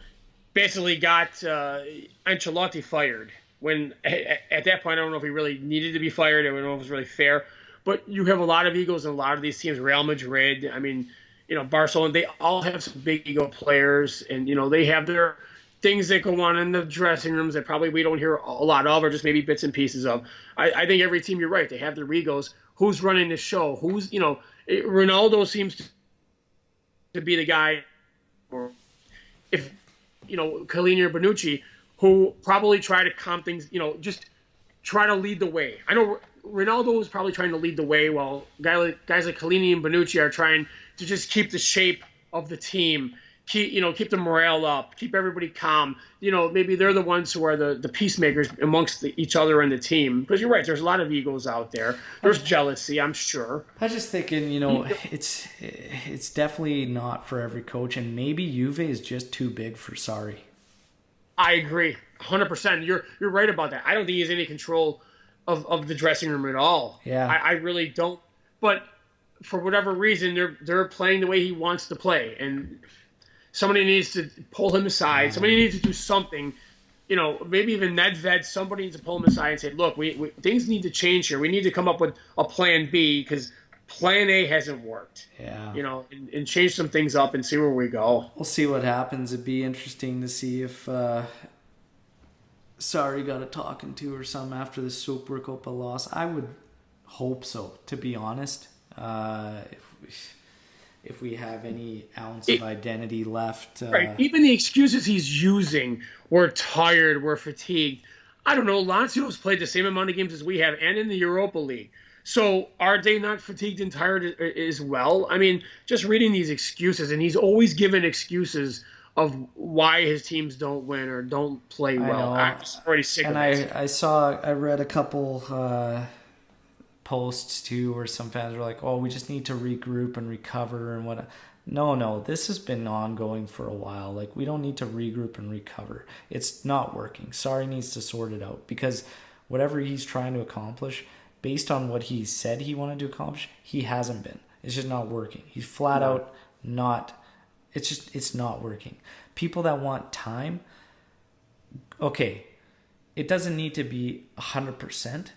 basically got Ancelotti fired. When at that point, I don't know if he really needed to be fired. I don't know if it was really fair. But you have a lot of egos in a lot of these teams. Real Madrid, I mean, Barcelona, they all have some big ego players. And, they have their things that go on in the dressing rooms that probably we don't hear a lot of, or just maybe bits and pieces of. I think every team, you're right, they have their egos. Who's running the show? Ronaldo seems to be the guy, or if, Chiellini or Bonucci, who probably try to calm things, just try to lead the way. I know Ronaldo is probably trying to lead the way, while guys like Chiellini and Bonucci are trying to just keep the shape of the team, keep the morale up, keep everybody calm. Maybe they're the ones who are the peacemakers amongst each other and the team. Because you're right, there's a lot of egos out there. There's jealousy, I'm sure. I was just thinking, it's definitely not for every coach, and maybe Juve is just too big for Sarri. I agree, 100%. You're right about that. I don't think he has any control of the dressing room at all. Yeah, I really don't. But for whatever reason, they're playing the way he wants to play, and somebody needs to pull him aside. Somebody needs to do something. Maybe even Nedved. Somebody needs to pull him aside and say, "Look, we things need to change here. We need to come up with a plan B, because Plan A hasn't worked." Yeah. And change some things up and see where we go. We'll see what happens. It'd be interesting to see if Sarri got a talking to or something after the Supercopa loss. I would hope so, to be honest. If we have any ounce of identity left. Right. Even the excuses he's using, we're tired, we're fatigued. I don't know. Lazio's played the same amount of games as we have, and in the Europa League. So are they not fatigued and tired as well? I mean, just reading these excuses, and he's always given excuses of why his teams don't win or don't play well. I'm just already sick of it. I read a couple posts too, where some fans were like, "Oh, we just need to regroup and recover," and what. No, this has been ongoing for a while. Like, we don't need to regroup and recover. It's not working. Sarri needs to sort it out, because whatever he's trying to accomplish, based on what he said he wanted to accomplish, he hasn't been. It's just not working. He's flat out not. It's not working. People that want time, okay, it doesn't need to be 100%,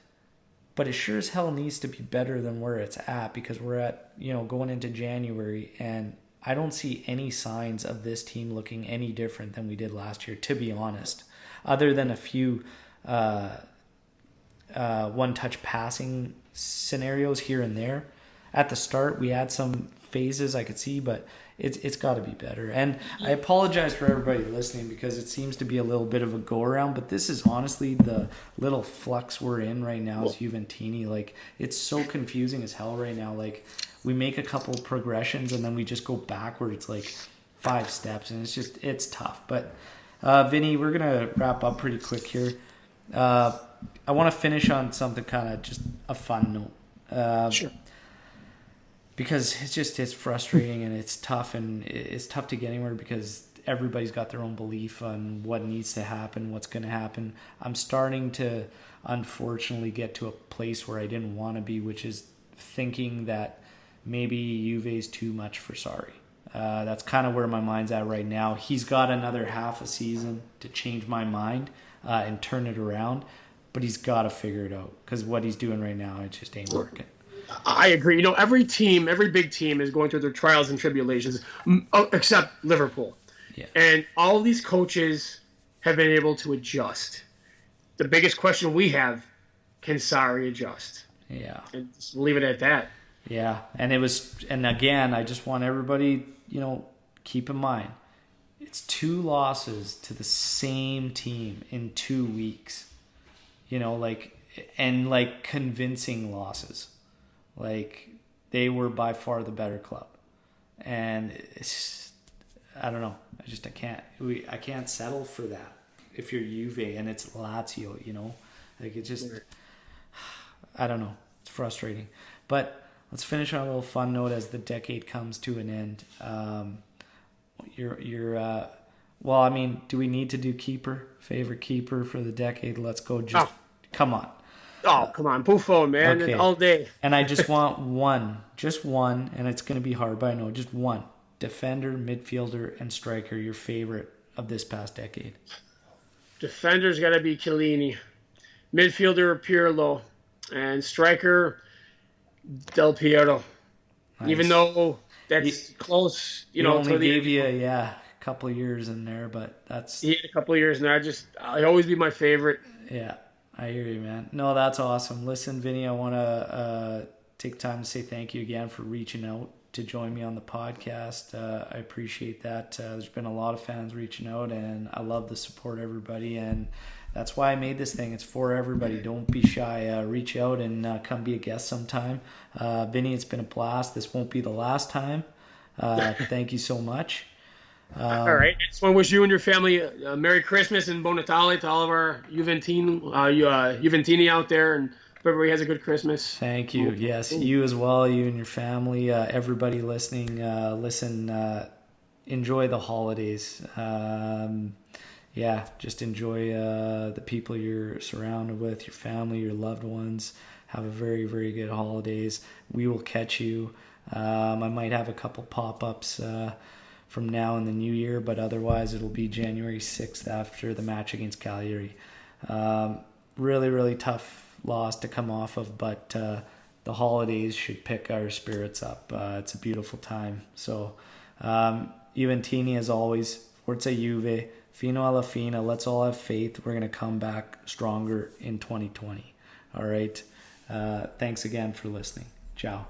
but it sure as hell needs to be better than where it's at, because we're at, going into January, and I don't see any signs of this team looking any different than we did last year, to be honest, other than a few one-touch passing scenarios here and there. At the start, we had some phases I could see, but it's got to be better. And I apologize for everybody listening, because it seems to be a little bit of a go-around, but this is honestly the little flux we're in right now as Juventini. Like, it's so confusing as hell right now. Like, we make a couple progressions, and then we just go backwards like 5 steps, and it's tough. But, Vinny, we're going to wrap up pretty quick here. I want to finish on something kind of just a fun note. Sure. Because it's frustrating, and it's tough to get anywhere, because everybody's got their own belief on what needs to happen, what's going to happen. I'm starting to, unfortunately, get to a place where I didn't want to be, which is thinking that maybe Juve's too much for Sarri. That's kind of where my mind's at right now. He's got another half a season to change my mind and turn it around, but he's got to figure it out, because what he's doing right now, it just ain't working. I agree. Every big team is going through their trials and tribulations, except Liverpool. Yeah. And all these coaches have been able to adjust. The biggest question we have, can Sarri adjust? Yeah. And just leave it at that. Yeah. And again, I just want everybody, keep in mind, it's 2 losses to the same team in 2 weeks. Convincing losses. Like, they were by far the better club. and it's, I don't know. I can't settle for that. If you're Juve and it's Lazio, you know, like it just, I don't know. It's frustrating. But let's finish on a little fun note as the decade comes to an end. Well, I mean, do we need to do favorite keeper for the decade? Let's go. Come on. Oh, come on. Buffon, man. Okay. All day. And I just want just one, and it's going to be hard, but I know, just one. Defender, midfielder, and striker, your favorite of this past decade. Defender's got to be Chiellini. Midfielder, Pirlo. And striker, Del Piero. Nice. Even though that's close, you know. Only gave you, a couple of years in there, but that's... He had a couple of years, and I'll always be my favorite. Yeah, I hear you, man. No, that's awesome. Listen, Vinny, I want to take time to say thank you again for reaching out to join me on the podcast. I appreciate that. There's been a lot of fans reaching out, and I love the support, everybody, and that's why I made this thing. It's for everybody. Don't be shy. Reach out and come be a guest sometime. Vinny, it's been a blast. This won't be the last time. Thank you so much. All right. I just want to wish you and your family a Merry Christmas and Buon Natale to all of our Juventini out there, and hope everybody has a good Christmas. Thank you. Yes, you as well, you and your family, everybody listening. Enjoy the holidays. Just enjoy the people you're surrounded with, your family, your loved ones. Have a very, very good holidays. We will catch you. I might have a couple pop-ups from now and the new year, but otherwise it'll be January 6th after the match against Cagliari. Really, really tough loss to come off of, but the holidays should pick our spirits up. It's a beautiful time. So, Juventini, as always, Forza Juve, Fino alla fine. Let's all have faith. We're going to come back stronger in 2020. All right. Thanks again for listening. Ciao.